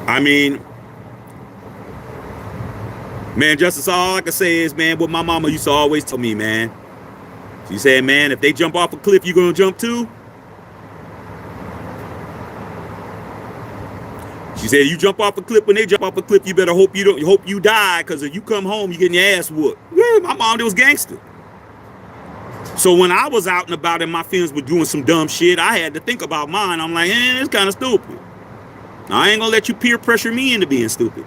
I mean, man, just as all I can say is, man, what my mama used to always tell me, man. She said, man, if they jump off a cliff, you going to jump too? She said, you jump off a cliff, when they jump off a cliff, you better hope you die, because if you come home, you getting your ass whooped. Yeah, my mom, it was gangster. So when I was out and about and my friends were doing some dumb shit, I had to think about mine. I'm like, it's kind of stupid. I ain't gonna let you peer pressure me into being stupid.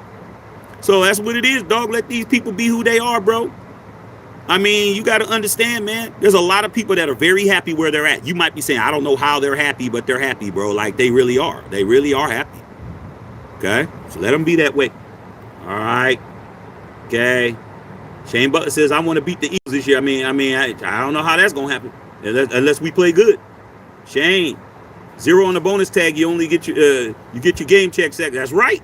So that's what it is, dog. Let these people be who they are, bro. I mean, you got to understand, man. There's a lot of people that are very happy where they're at. You might be saying, I don't know how they're happy, but they're happy, bro. Like, they really are. They really are happy. Okay? So let them be that way. All right. Okay. Shane Butler says, I want to beat the Eagles this year. I don't know how that's going to happen unless we play good. Shane, 0 on the bonus tag. You only get your game check second. That's right.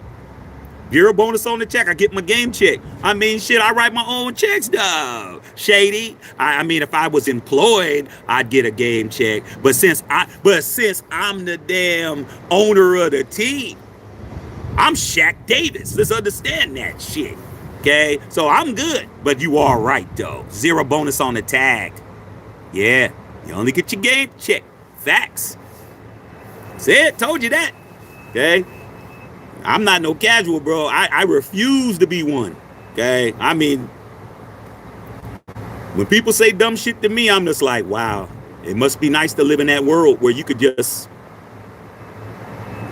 0 bonus on the check. I get my game check. I mean, shit, I write my own checks, dog. Shady. I mean, if I was employed, I'd get a game check. But since I'm the damn owner of the team, I'm Shaq Davis. Let's understand that shit. Okay, so I'm good, but you are right, though. 0 bonus on the tag. Yeah, you only get your game check. Facts. Said, told you that. Okay, I'm not no casual, bro. I refuse to be one. Okay, I mean, when people say dumb shit to me, I'm just like, wow, it must be nice to live in that world where you could just,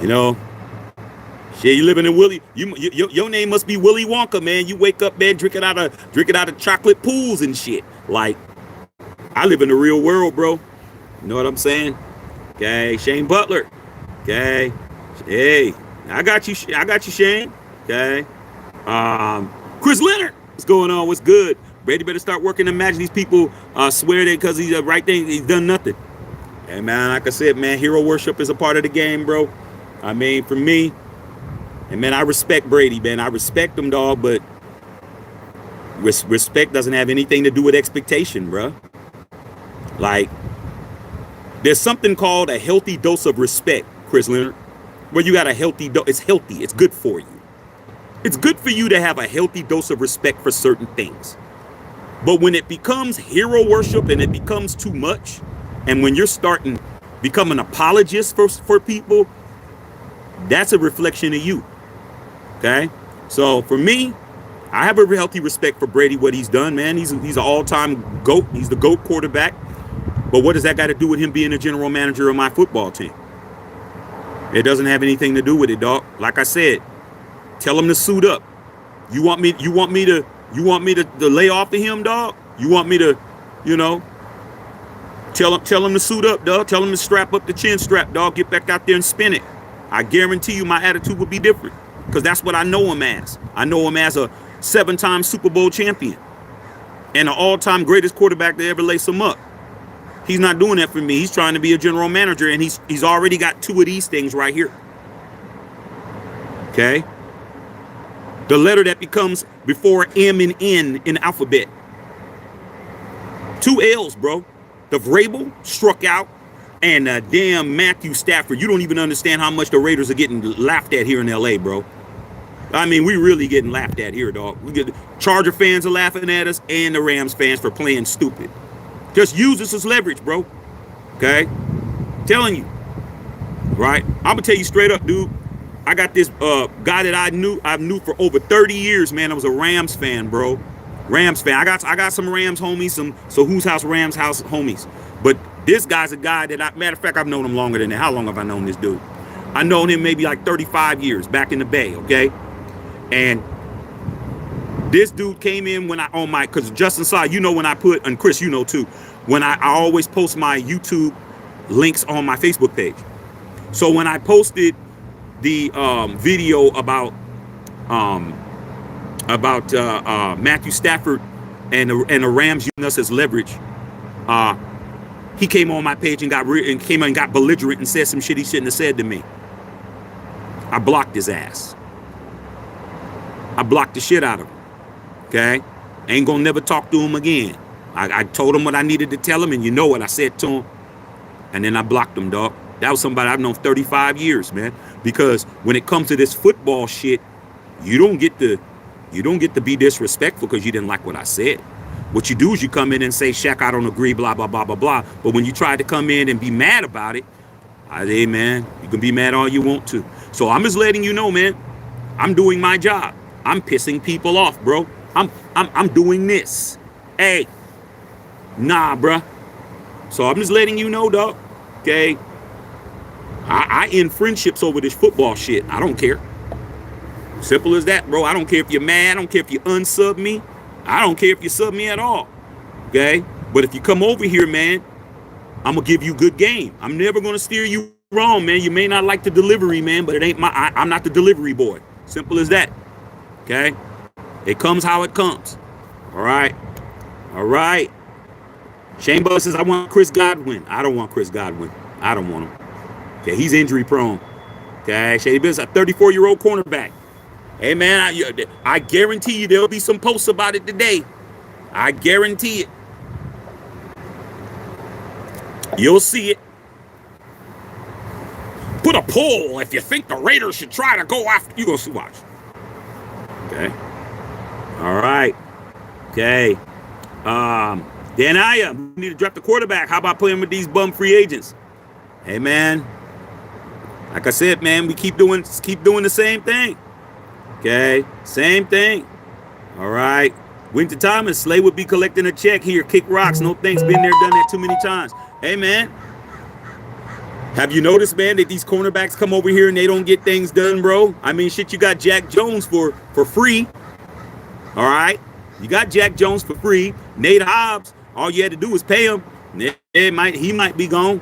shit, you living in Willie. Your name must be Willy Wonka, man. You wake up, man, drinking out of chocolate pools and shit. Like, I live in the real world, bro. You know what I'm saying? Okay, Shane Butler. Okay, hey, I got you, Shane. Okay, Chris Leonard. What's going on? What's good? Brady better start working. Imagine these people swear that because he's the right thing, he's done nothing. Hey, man, like I said, man, hero worship is a part of the game, bro. I mean, for me. And, man, I respect Brady, man. I respect him, dog, but respect doesn't have anything to do with expectation, bro. Like, there's something called a healthy dose of respect, Chris Leonard, where you got a healthy dose. It's healthy. It's good for you. It's good for you to have a healthy dose of respect for certain things. But when it becomes hero worship and it becomes too much, and when you're starting become an apologist for people, that's a reflection of you. Okay, so for me, I have a healthy respect for Brady, what he's done, man. He's an all-time GOAT. He's the GOAT quarterback. But what does that got to do with him being a general manager of my football team? It doesn't have anything to do with it, dog. Like I said, tell him to suit up. You want me to lay off of him, dog? You want me to, tell him to suit up, dog. Tell him to strap up the chin strap, dog. Get back out there and spin it. I guarantee you my attitude would be different, because that's what I know him as. I know him as a 7-time Super Bowl champion and an all-time greatest quarterback to ever lace him up. He's not doing that for me. He's trying to be a general manager, and he's already got 2 of these things right here. Okay? The letter that becomes before M and N in the alphabet. 2 L's, bro. The Vrabel struck out, and damn Matthew Stafford. You don't even understand how much the Raiders are getting laughed at here in LA, bro. I mean, we really getting laughed at here, dog. Charger fans are laughing at us, and the Rams fans for playing stupid. Just use this as leverage, bro. Okay? Telling you. Right? I'm gonna tell you straight up, dude. I got this guy that I knew for over 30 years, man. I was a Rams fan, bro. Rams fan. I got some Rams homies, so whose house Rams house homies. But this guy's a guy that matter of fact, I've known him longer than that. How long have I known this dude? I known him maybe like 35 years back in the Bay, okay? And this dude came in when because Justin saw, you know, when I put, and Chris, you know too, when I always post my YouTube links on my Facebook page. So when I posted the video about Matthew Stafford and the Rams using us as leverage, he came on my page and got belligerent and said some shit he shouldn't have said to me. I blocked his ass. I blocked the shit out of him. Okay? Ain't gonna never talk to him again. I told him what I needed to tell him, and you know what I said to him. And then I blocked him, dog. That was somebody I've known 35 years, man. Because when it comes to this football shit, you don't get to be disrespectful because you didn't like what I said. What you do is you come in and say, Shaq, I don't agree, blah, blah, blah, blah, blah. But when you try to come in and be mad about it, hey, man, you can be mad all you want to. So I'm just letting you know, man, I'm doing my job. I'm pissing people off, bro. I'm doing this. Hey, nah, bruh. So I'm just letting you know, dog. Okay. I end friendships over this football shit. I don't care. Simple as that, bro. I don't care if you're mad. I don't care if you unsub me. I don't care if you sub me at all. Okay? But if you come over here, man, I'm going to give you good game. I'm never going to steer you wrong, man. You may not like the delivery, man, but it ain't I'm not the delivery boy. Simple as that. Okay? It comes how it comes. All right? All right. Shane Buzz says, I want Chris Godwin. I don't want Chris Godwin. I don't want him. Okay, he's injury prone. Okay, Shady Buzz, a 34-year-old cornerback. Hey, man, I guarantee you there'll be some posts about it today. I guarantee it. You'll see it. Put a poll if you think the Raiders should try to go after. You go see, watch. Okay. All right. Okay. Danaya, we need to draft the quarterback. How about playing with these bum free agents? Hey, man. Like I said, man, we keep doing the same thing. Okay, same thing. All right. Winter Thomas, Slay would be collecting a check here. Kick rocks. No thanks. Been there, done that too many times. Hey, man. Have you noticed, man, that these cornerbacks come over here and they don't get things done, bro? I mean, shit, you got Jack Jones for free. All right. You got Jack Jones for free. Nate Hobbs, all you had to do was pay him. He might be gone.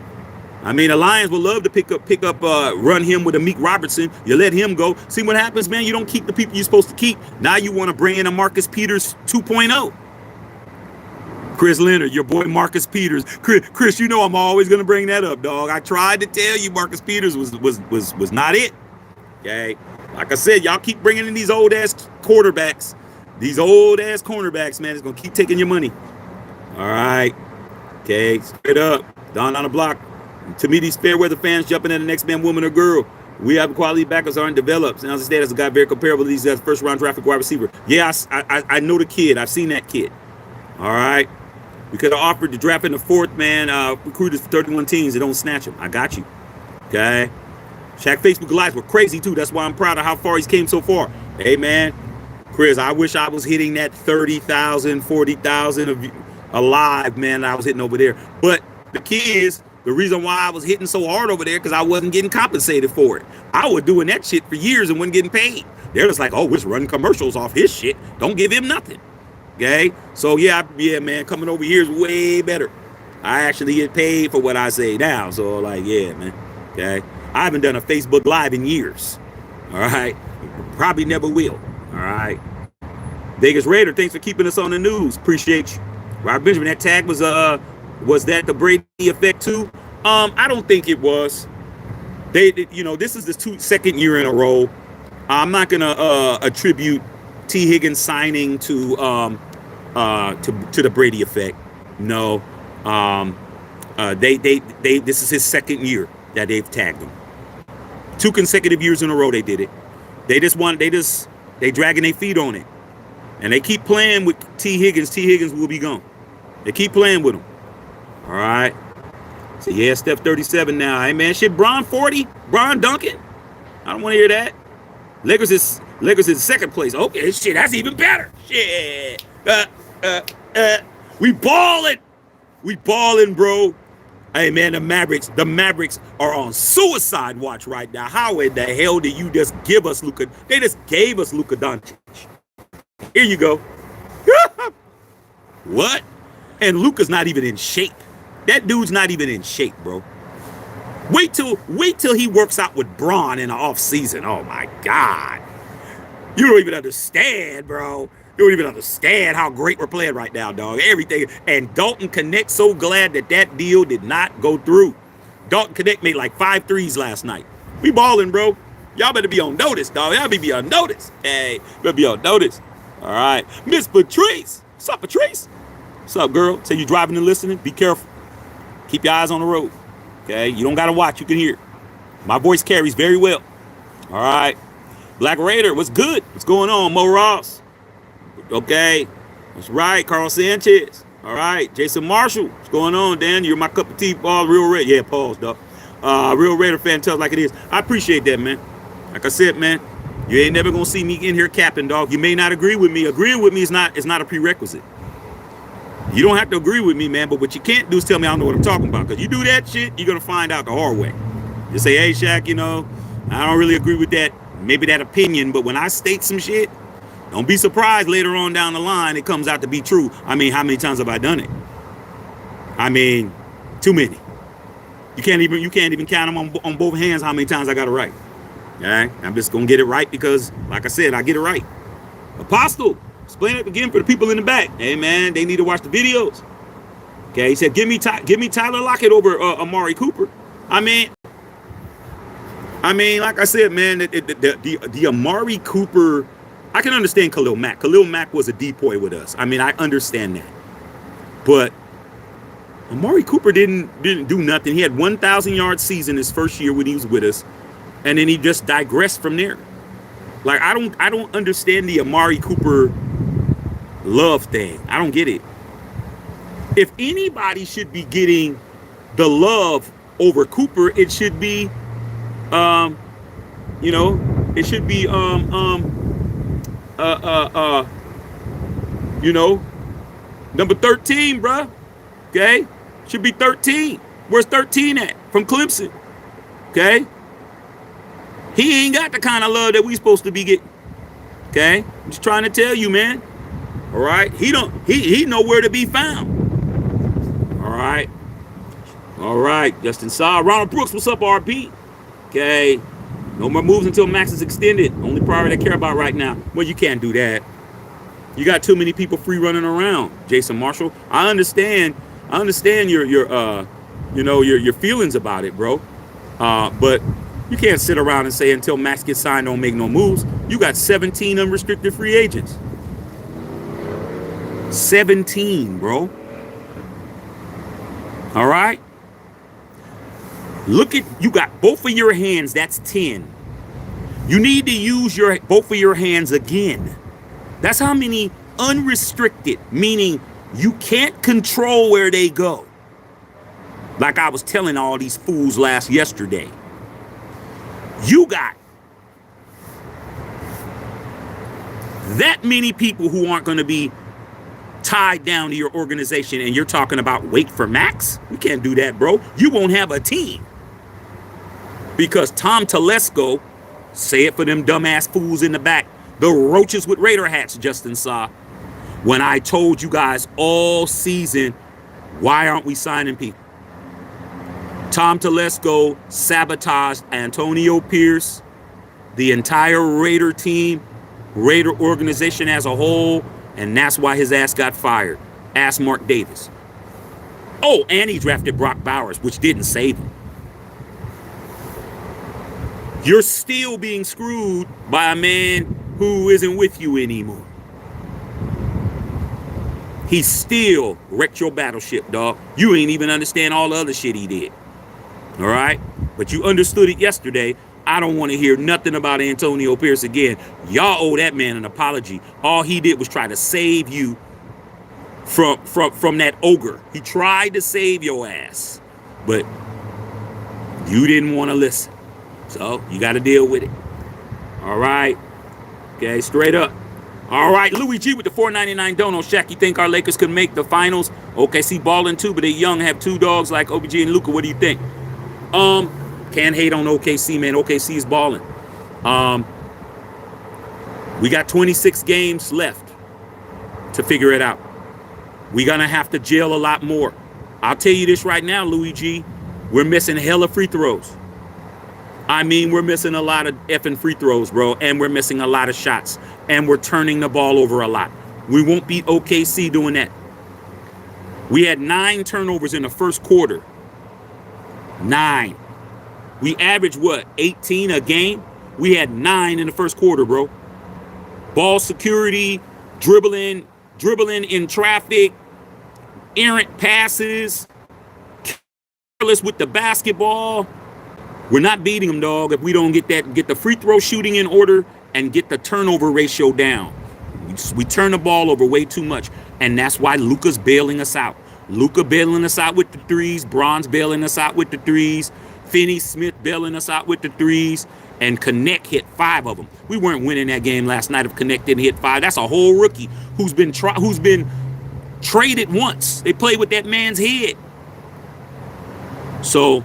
I mean, the Lions would love to pick up, run him with a Meek Robertson. You let him go. See what happens, man? You don't keep the people you're supposed to keep. Now you want to bring in a Marcus Peters 2.0. Chris Leonard, your boy Marcus Peters. Chris, you know I'm always going to bring that up, dog. I tried to tell you Marcus Peters was not it. Okay? Like I said, y'all keep bringing in these old-ass quarterbacks. These old-ass cornerbacks, man, it's going to keep taking your money. All right. Okay, straight up. Down on the block. To me, these fair weather fans jumping at the next man, woman, or girl. We have quality backers aren't developed. And as I said, as a guy very comparable to these guys, first round draft wide receiver. Yeah, I know the kid. I've seen that kid. All right. We could have offered to draft in the 4th, man. Recruiters for 31 teams. They don't snatch them. I got you. Okay. Shaq Facebook Lives were crazy too. That's why I'm proud of how far he's came so far. Hey, man. Chris, I wish I was hitting that 30,000, 40,000 alive, man. I was hitting over there. But the key is, the reason why I was hitting so hard over there because I wasn't getting compensated for it. I was doing that shit for years and wasn't getting paid. They're just like, oh, we're running commercials off his shit. Don't give him nothing. Okay? So, yeah, man, coming over here is way better. I actually get paid for what I say now. So, like, yeah, man. Okay? I haven't done a Facebook Live in years. All right. Probably never will. All right. Vegas Raider, thanks for keeping us on the news. Appreciate you. Robert Benjamin, that tag was that the Brady effect too? I don't think it was. This is the second year in a row. I'm not gonna attribute T Higgins signing to the Brady effect. No. This is his second year that they've tagged him. 2 consecutive years in a row they did it. They dragging their feet on it. And they keep playing with T Higgins. T Higgins will be gone. They keep playing with him. All right. So yeah, Steph 37 now. Hey man, shit, Bron 40, Bron Duncan. I don't want to hear that. Lakers is second place. Okay, shit, that's even better. Shit. We balling. We balling, bro. Hey man, the Mavericks are on suicide watch right now. How in the hell did you just give us Luka? They just gave us Luka Doncic. Here you go. What? And Luka's not even in shape. That dude's not even in shape, bro. Wait till he works out with Bron in the off season. Oh my God. You don't even understand, bro. You don't even understand how great we're playing right now, dog. Everything. And Dalton Connect, so glad that deal did not go through. Dalton Connect made like 5 threes last night. We balling, bro. Y'all better be on notice, dog. Y'all better be on notice. Hey, better be on notice. All right. Miss Patrice. What's up, Patrice? What's up, girl? Say you driving and listening. Be careful. Keep your eyes on the road. Okay? You don't got to watch. You can hear. My voice carries very well. All right. Black Raider, what's good? What's going on, Mo Ross? Okay. That's right. Carl Sanchez. All right. Jason Marshall. What's going on, Dan? You're my cup of tea. Real Raider. Yeah, pause, dog. Real Raider fan tells like it is. I appreciate that, man. Like I said, man, you ain't never going to see me in here capping, dog. You may not agree with me. Agreeing with me is not a prerequisite. You don't have to agree with me, man, but what you can't do is tell me I don't know what I'm talking about. Because you do that shit, you're going to find out the hard way. Just say, hey, Shaq, I don't really agree with that, maybe that opinion, but when I state some shit, don't be surprised later on down the line it comes out to be true. I mean, how many times have I done it? I mean, too many. You can't even count them on both hands how many times I got it right. All right? I'm just going to get it right because, like I said, I get it right. Apostle. Explain it again for the people in the back. Hey, man, they need to watch the videos. Okay, he said, give me Tyler Lockett over Amari Cooper. I mean, like I said, man, the Amari Cooper, I can understand Khalil Mack. Khalil Mack was a decoy with us. I mean, I understand that. But Amari Cooper didn't do nothing. He had 1,000-yard season his first year when he was with us, and then he just digressed from there. Like, I don't understand the Amari Cooper love thing. I don't get it. If anybody should be getting the love over Cooper, it should be number 13, bruh. Okay? Should be 13. Where's 13 at? From Clemson. Okay? He ain't got the kind of love that we supposed to be getting. Okay? I'm just trying to tell you, man. All right? He nowhere to be found. All right? All right. Justin Saw. Ronald Brooks, what's up, RP? Okay. No more moves until Max is extended. Only priority I care about right now. Well, you can't do that. You got too many people free running around, Jason Marshall. I understand your feelings about it, bro. But you can't sit around and say until Max gets signed, don't make no moves. You got 17 unrestricted free agents. 17, bro. All right? Look at, you got both of your hands, that's 10. You need to use both of your hands again. That's how many unrestricted, meaning you can't control where they go. Like I was telling all these fools yesterday. You got that many people who aren't going to be tied down to your organization, and you're talking about wait for Max? We can't do that, bro. You won't have a team. Because Tom Telesco, say it for them dumbass fools in the back, the roaches with Raider hats, Justin Saw. When I told you guys all season, why aren't we signing people? Tom Telesco sabotaged Antonio Pierce, the entire Raider team, Raider organization as a whole, and that's why his ass got fired. Ask Mark Davis. Oh, and he drafted Brock Bowers, which didn't save him. You're still being screwed by a man who isn't with you anymore. He still wrecked your battleship, dog. You ain't even understand all the other shit he did. All right? But you understood it yesterday. I don't want to hear nothing about Antonio Pierce again. Y'all owe that man an apology. All he did was try to save you from that ogre. He tried to save your ass, but you didn't want to listen. So you got to deal with it. All right. Okay, straight up. All right, Louis G with the $4.99 dono. Shaq, you think our Lakers could make the finals? OKC balling too, but they young, have two dogs like OBG and Luka. What do you think? Can't hate on OKC, man. OKC is balling. We got 26 games left to figure it out. We're going to have to gel a lot more. I'll tell you this right now, Louis G. We're missing hella free throws. I mean, we're missing a lot of effing free throws, bro. And we're missing a lot of shots. And we're turning the ball over a lot. We won't beat OKC doing that. We had 9 turnovers in the first quarter. 9. We averaged, what, 18 a game? We had 9 in the first quarter, bro. Ball security, dribbling in traffic, errant passes, careless with the basketball. We're not beating them, dog, if we don't get the free throw shooting in order and get the turnover ratio down. We turn the ball over way too much, and that's why Luka's bailing us out. Luka bailing us out with the threes. Bron's bailing us out with the threes. Finney-Smith bailing us out with the threes. And Connect hit 5 of them. We weren't winning that game last night if Connect didn't hit 5. That's a whole rookie who's been traded once. They played with that man's head. So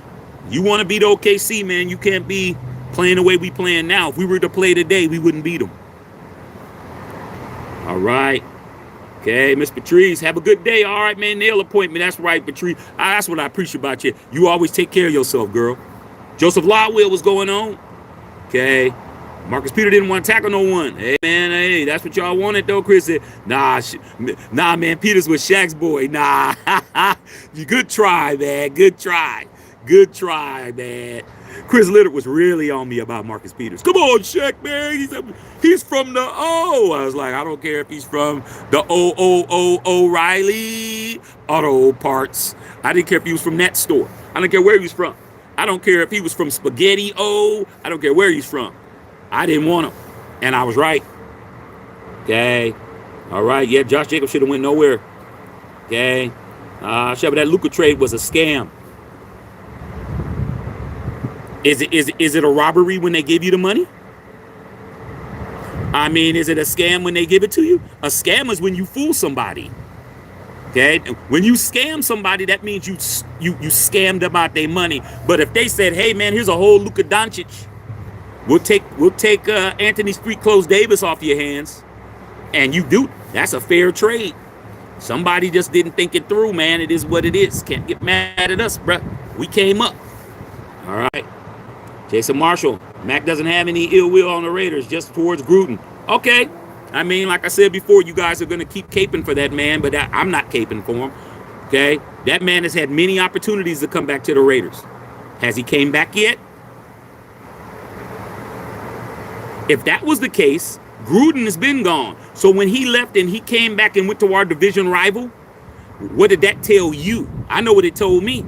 you want to beat OKC, man. You can't be playing the way we playing now. If we were to play today, we wouldn't beat them. All right. Okay, Miss Patrice, have a good day. All right, man, nail appointment. That's right, Patrice. That's what I appreciate about you. You always take care of yourself, girl. Joseph Lawwell, what's going on? Okay. Marcus Peter didn't want to tackle no one. Hey, man, hey, that's what y'all wanted, though. Chris said, nah, man, Peters was Shaq's boy. Nah, good try, man. Good try, man. Chris Litter was really on me about Marcus Peters. Come on, Shaq, man. He's from the O. I was like, I don't care if he's from the O'Reilly Auto Parts. I didn't care if he was from that store. I don't care where he was from. I don't care if he was from Spaghetti O. I don't care where he's from. I didn't want him. And I was right. Okay. All right. Yeah, Josh Jacobs should have went nowhere. Okay. Shabba, that Luka trade was a scam. Is it a robbery when they give you the money? I mean, is it a scam when they give it to you? A scam is when you fool somebody. Okay? When you scam somebody, that means you scammed them out their money. But if they said, hey, man, here's a whole Luka Doncic. We'll take Anthony Street Clothes Davis off your hands. And you do. That's a fair trade. Somebody just didn't think it through, man. It is what it is. Can't get mad at us, bruh. We came up. All right. Jason Marshall, Mac doesn't have any ill will on the Raiders, just towards Gruden. Okay. I mean, like I said before, you guys are going to keep caping for that man, but I'm not caping for him. Okay. That man has had many opportunities to come back to the Raiders. Has he came back yet? If that was the case, Gruden has been gone. So when he left and he came back and went to our division rival, what did that tell you? I know what it told me.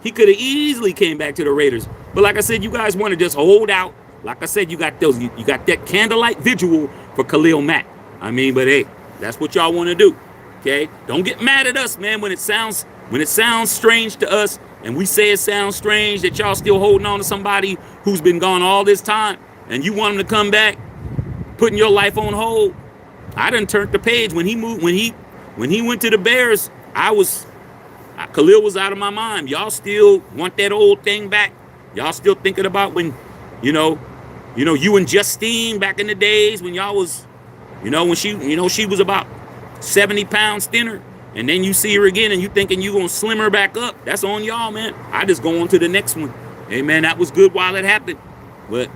He could have easily came back to the Raiders. But like I said, you guys want to just hold out. Like I said, you got that candlelight vigil for Khalil Mack. I mean, but hey, that's what y'all want to do. Okay? Don't get mad at us, man, when it sounds strange to us and we say it sounds strange that y'all still holding on to somebody who's been gone all this time and you want him to come back, putting your life on hold. I done turned the page when he went to the Bears. Khalil was out of my mind. Y'all still want that old thing back? Y'all still thinking about when, you and Justine back in the days when y'all was, when she was about 70 pounds thinner. and then you see her again and you thinking you gonna slim her back up, that's on y'all, man. I just go on to the next one. Hey, man, that was good while it happened, but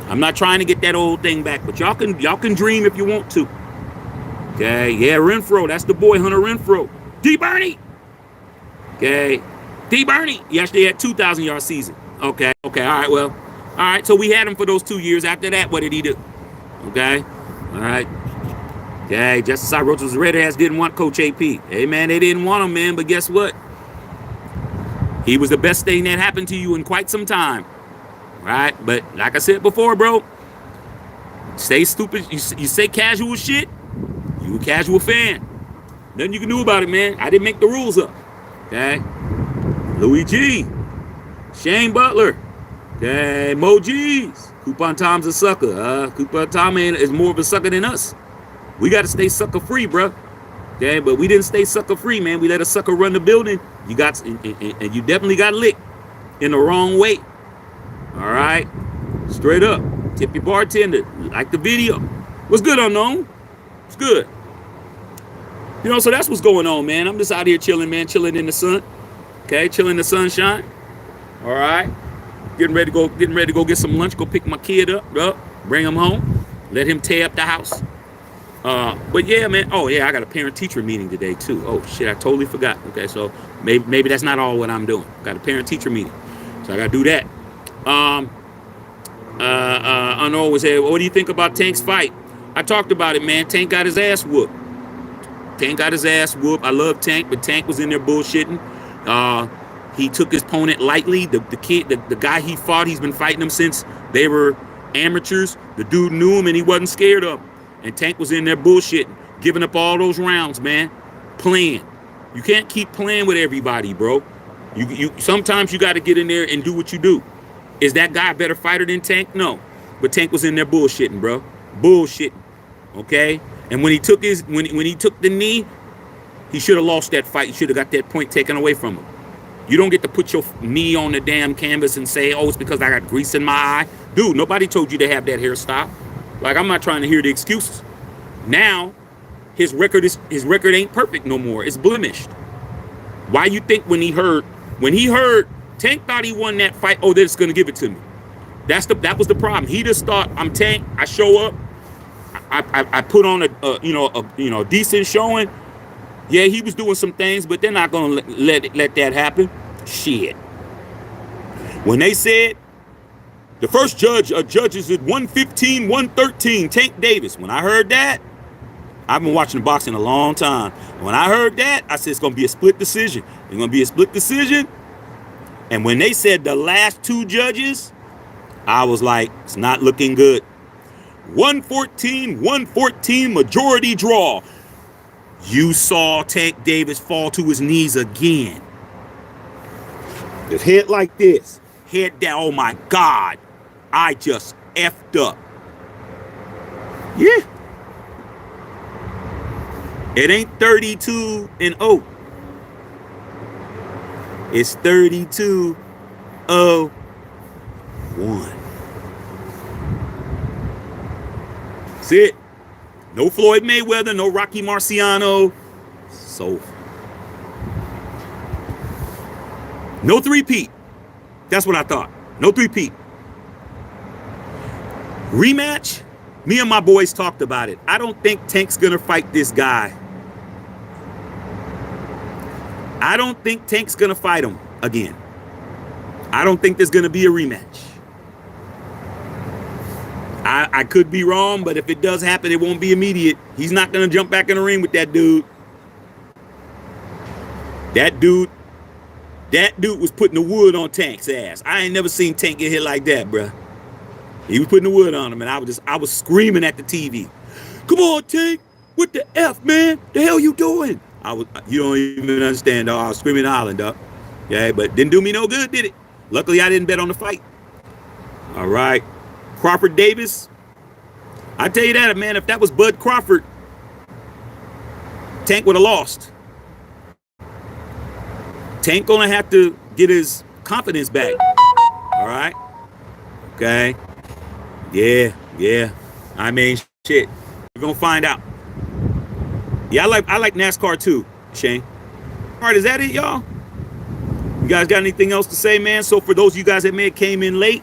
I'm not trying to get that old thing back. But y'all can dream if you want to. Okay, yeah, Renfro, that's the boy, Hunter Renfro. D. Bernie. Okay, D. Bernie. He actually had 2,000-yard season. Okay, all right, well, all right. So we had him for those 2 years. After that, what did he do? Okay, all right. Okay, Justice I Roach's Red Ass didn't want Coach AP. Hey, man, they didn't want him, man. But guess what? He was the best thing that happened to you in quite some time. Right? But like I said before, bro, stay stupid. You say casual shit, you a casual fan. Nothing you can do about it, man. I didn't make the rules up. Okay? Louis G. Shane Butler. Okay, Mo G's. Coupon Tom's a sucker. Coupon Tom is more of a sucker than us. We got to stay sucker free, bro. Okay, but we didn't stay sucker free, man. We let a sucker run the building. You got, and you definitely got licked in the wrong way. All right, straight up. Tip your bartender. Like the video. What's good, Unknown? It's good. You know, so that's what's going on, man. I'm just out here chilling, man. Chilling in the sun. Okay, chilling in the sunshine. All right. Getting ready to go get some lunch. Go pick my kid up, bring him home. Let him tear up the house. But yeah, man. Oh yeah, I got a parent-teacher meeting today too. Oh shit, I totally forgot. Okay, so maybe that's not all what I'm doing. Got a parent-teacher meeting, so I gotta do that. I know was saying, what do you think about Tank's fight? I talked about it, man. Tank got his ass whooped. I love Tank, but Tank was in there bullshitting. He took his opponent lightly. The guy he fought, he's been fighting him since they were amateurs. The dude knew him and he wasn't scared of him. And Tank was in there bullshitting, giving up all those rounds, man. Playing. You can't keep playing with everybody, bro. You sometimes you got to get in there and do what you do. Is that guy a better fighter than Tank? No. But Tank was in there bullshitting, bro. Bullshitting. Okay? And when he took when he took the knee, he should have lost that fight. He should have got that point taken away from him. You don't get to put your knee on the damn canvas and say, oh, it's because I got grease in my eye. Dude, nobody told you to have that hairstyle. Like, I'm not trying to hear the excuses. Now, his record ain't perfect no more. It's blemished. Why you think when he heard Tank thought he won that fight, oh, they're just gonna give it to me. That was the problem. He just thought, I'm Tank, I show up, I put on a decent showing. Yeah, he was doing some things, but they're not gonna let that happen. Shit. When they said the first judges at 115, 113, Tank Davis. When I heard that, I've been watching the boxing a long time. When I heard that, I said it's gonna be a split decision. It's gonna be a split decision. And when they said the last two judges, I was like, it's not looking good. 114, 114 majority draw. You saw Tank Davis fall to his knees again. His head like this. Head down. Oh my God. I just effed up. Yeah. It ain't 32-0. It's 32-0-1. That's it. No Floyd Mayweather, no Rocky Marciano. So, no three-peat. That's what I thought. No three-peat. Rematch? Me and my boys talked about it. I don't think Tank's gonna fight this guy. I don't think Tank's gonna fight him again. I don't think there's gonna be a rematch. I could be wrong, but if it does happen, it won't be immediate. He's not gonna jump back in the ring with that dude. That dude was putting the wood on Tank's ass. I ain't never seen Tank get hit like that, bruh. He was putting the wood on him, and I was screaming at the TV. Come on, Tank! What the F, man? The hell you doing? You don't even understand, dog. I was screaming and hollering, dog. Yeah, but didn't do me no good, did it? Luckily, I didn't bet on the fight. All right. Crawford Davis. I tell you that, man, if that was Bud Crawford, Tank would have lost. Tank gonna have to get his confidence back. All right. Okay. Yeah. I mean, shit. We're gonna find out. Yeah, I like NASCAR too. Shane. All right, is that it, y'all? You guys got anything else to say, man? So for those of you guys that may have came in late,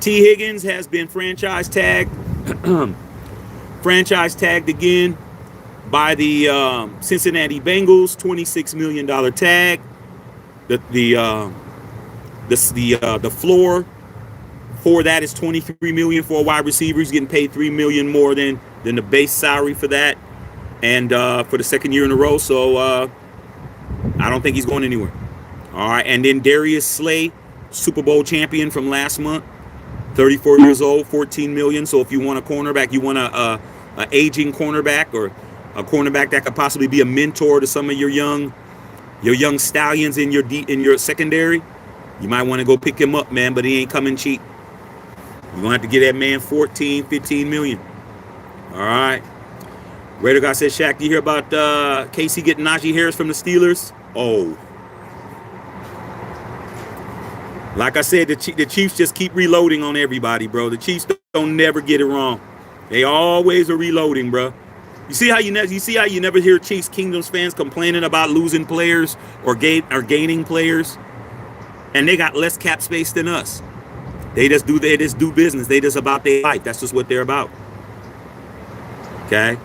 T Higgins has been franchise tagged again by the Cincinnati Bengals, $26 million tag. The floor for that is $23 million for a wide receiver. He's getting paid $3 million more than the base salary for that, and for the second year in a row. So I don't think he's going anywhere. All right, and then Darius Slay, Super Bowl champion from last month, 34 years old, $14 million. So if you want a cornerback, you want a aging cornerback, or a cornerback that could possibly be a mentor to some of your young stallions in your secondary, you might want to go pick him up, man. But he ain't coming cheap. You're gonna have to get that man 14, 15 million. All right. Raider guy said, Shaq, you hear about KC getting Najee Harris from the Steelers? Oh. Like I said, the Chiefs just keep reloading on everybody, bro. The Chiefs don't never get it wrong. They always are reloading, bro. You see how you never hear Chiefs Kingdoms fans complaining about losing players or gaining players, and they got less cap space than us. They just do business. They just about their life. That's just what they're about. Okay.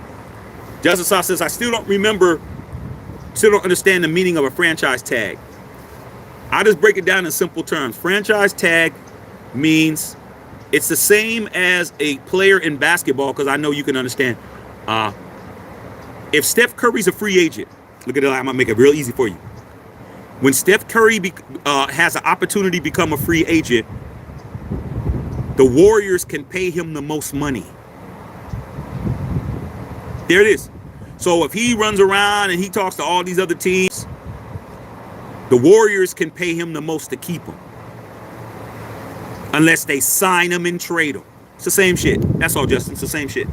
Justice Sauce says, I still don't understand the meaning of a franchise tag. I'll just break it down in simple terms. Franchise tag means it's the same as a player in basketball, because I know you can understand. If Steph Curry's a free agent, look at that. I'm going to make it real easy for you. When Steph Curry has an opportunity to become a free agent, the Warriors can pay him the most money. There it is. So if he runs around and he talks to all these other teams, the Warriors can pay him the most to keep him. Unless they sign him and trade him. It's the same shit. That's all, Justin. It's the same shit.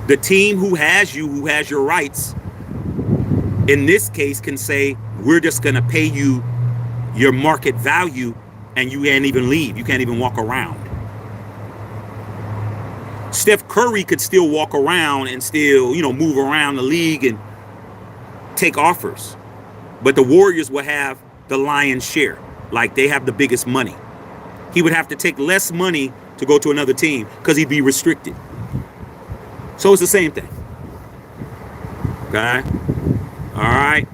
The team who has your rights, in this case, can say, we're just going to pay you your market value, and you can't even leave. You can't even walk around. Steph Curry could still walk around and still, move around the league and take offers. But the Warriors will have the lion's share. Like, they have the biggest money. He would have to take less money to go to another team because he'd be restricted. So it's the same thing. Okay? All right.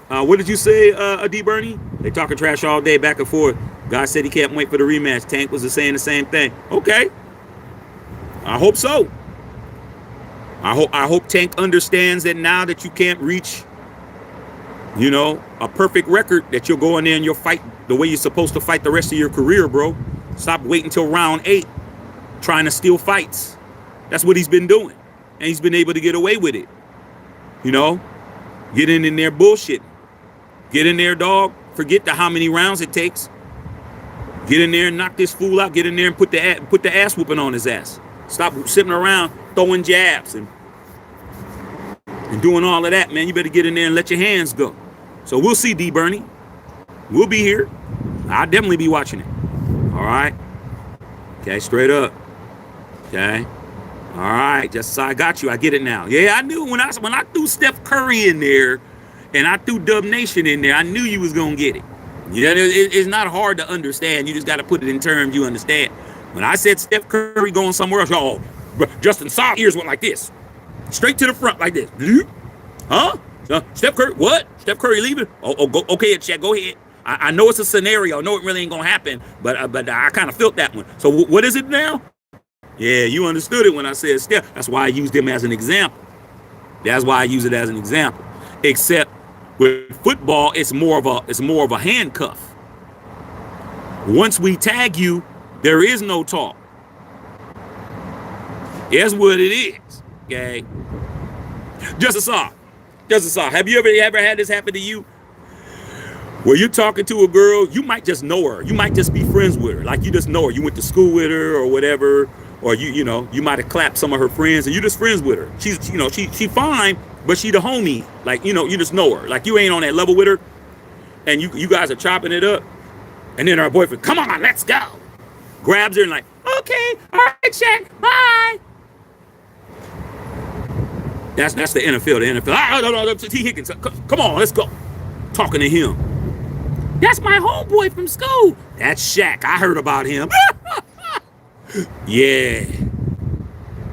What did you say, D. Bernie? They talking trash all day, back and forth. Guy said he can't wait for the rematch. Tank was saying the same thing. Okay. I hope so. I hope Tank understands that now that you can't reach, a perfect record, that you'll go in there and you'll fight the way you're supposed to fight the rest of your career, bro. Stop waiting until round 8 trying to steal fights. That's what he's been doing. And he's been able to get away with it. Getting in there bullshit. Get in there, dog. Forget how many rounds it takes. Get in there and knock this fool out. Get in there and put the ass whooping on his ass. Stop sitting around throwing jabs and doing all of that, man. You better get in there and let your hands go. So we'll see, D. Bernie. We'll be here. I'll definitely be watching it. All right. Okay, straight up. Okay. All right, just so I got you. I get it now. Yeah, I knew when I threw Steph Curry in there and I threw Dub Nation in there, I knew you was gonna get it. It's not hard to understand. You just got to put it in terms you understand. When I said Steph Curry going somewhere else, Justin Saw ears went like this, straight to the front like this. Huh? Steph Curry? What? Steph Curry leaving? Go, okay, Shaq, go ahead. I know it's a scenario. I know it really ain't gonna happen, but I kind of felt that one. So what is it now? Yeah, you understood it when I said Steph. That's why I used him as an example. That's why I use it as an example. Except with football, it's more of a handcuff. Once we tag you, there is no talk. That's what it is. Okay. Justice Saw. Have you ever had this happen to you? Where you're talking to a girl, you might just know her. You might just be friends with her. Like, you just know her. You went to school with her or whatever. Or you might have clapped some of her friends and you're just friends with her. She fine, but she the homie. Like, you just know her. Like, you ain't on that level with her. And you guys are chopping it up. And then her boyfriend, come on, let's go. Grabs her and like, okay, all right, Shaq, bye. That's the NFL. The NFL. No, T Higgins. Come on, let's go. Talking to him. That's my homeboy from school. That's Shaq. I heard about him. Yeah.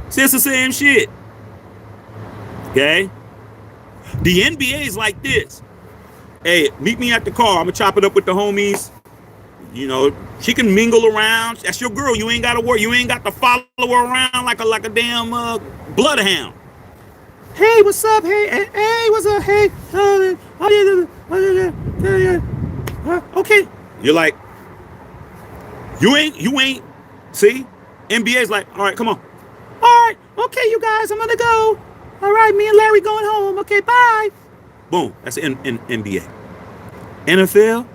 See, it's the same shit. Okay? The NBA is like this. Hey, meet me at the car. I'm going to chop it up with the homies. You know, she can mingle around. That's your girl. You ain't got to worry. You ain't got to follow her around like a damn bloodhound. Hey, what's up? Hey, what's up? Hey, okay. You're like, you ain't. See, NBA's like, all right, come on. All right, okay, you guys, I'm gonna go. All right, me and Larry going home. Okay, bye. Boom. That's in NBA. NFL.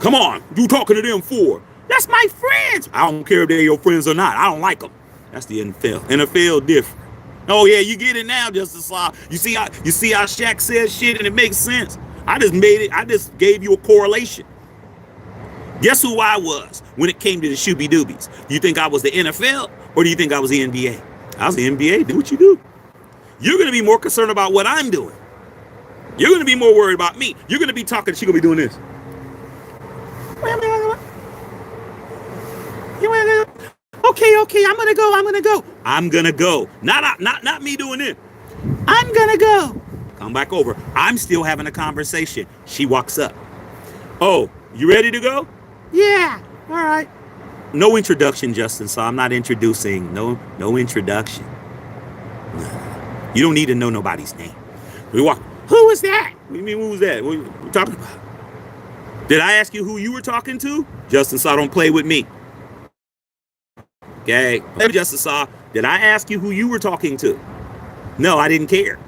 Come on, you talking to them for? That's my friends. I don't care if they're your friends or not. I don't like them. That's the NFL. NFL different. Oh yeah, you get it now, Justice Law. You see how Shaq says shit and it makes sense. I just gave you a correlation. Guess who I was when it came to the Shooby Doobies? Do you think I was the NFL or do you think I was the NBA? I was the NBA. Do what you do. You're going to be more concerned about what I'm doing. You're going to be more worried about me. You're going to be talking. She's going to be doing this. Okay. I'm going to go. Not me doing it. I'm going to go. Come back over. I'm still having a conversation. She walks up. Oh, you ready to go? Yeah. All right. No introduction, Justin. So I'm not introducing. No introduction. You don't need to know nobody's name. We walk. Who was that? What do you mean, who was that? What are you talking about? Did I ask you who you were talking to? Justin Saw, don't play with me. Okay. Justin Saw, did I ask you who you were talking to? No, I didn't care.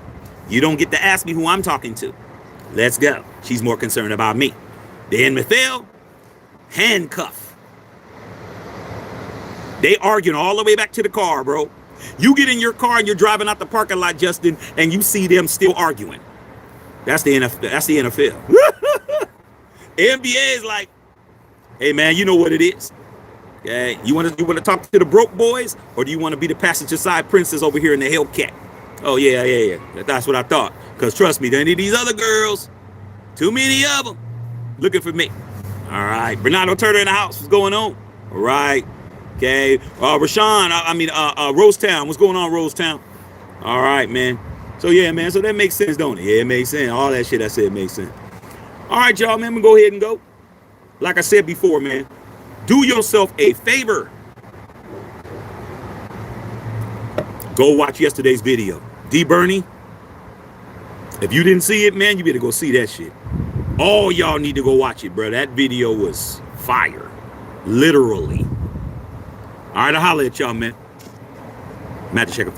You don't get to ask me who I'm talking to. Let's go. She's more concerned about me. Dan Mathel, handcuff. They arguing all the way back to the car, bro. You get in your car and you're driving out the parking lot, Justin, and you see them still arguing. That's the NFL. That's the NFL. NBA is like, hey man, you know what it is. Okay, you want to talk to the broke boys, or do you want to be the passenger side princess over here in the Hellcat? Oh yeah. That's what I thought. Cause trust me, any of these other girls, too many of them, looking for me. All right, Bernardo Turner in the house. What's going on? All right. Okay, Rashawn. Rosetown. What's going on, Rosetown? All right, man. So yeah, man. So that makes sense, don't it? Yeah, it makes sense. All that shit I said makes sense. All right, y'all, man. I'm gonna go ahead and go. Like I said before, man. Do yourself a favor. Go watch yesterday's video. D Bernie. If you didn't see it, man, you better go see that shit. All y'all need to go watch it, bro. That video was fire. Literally. All right, I'll holler at y'all, man. I'm at the check-up.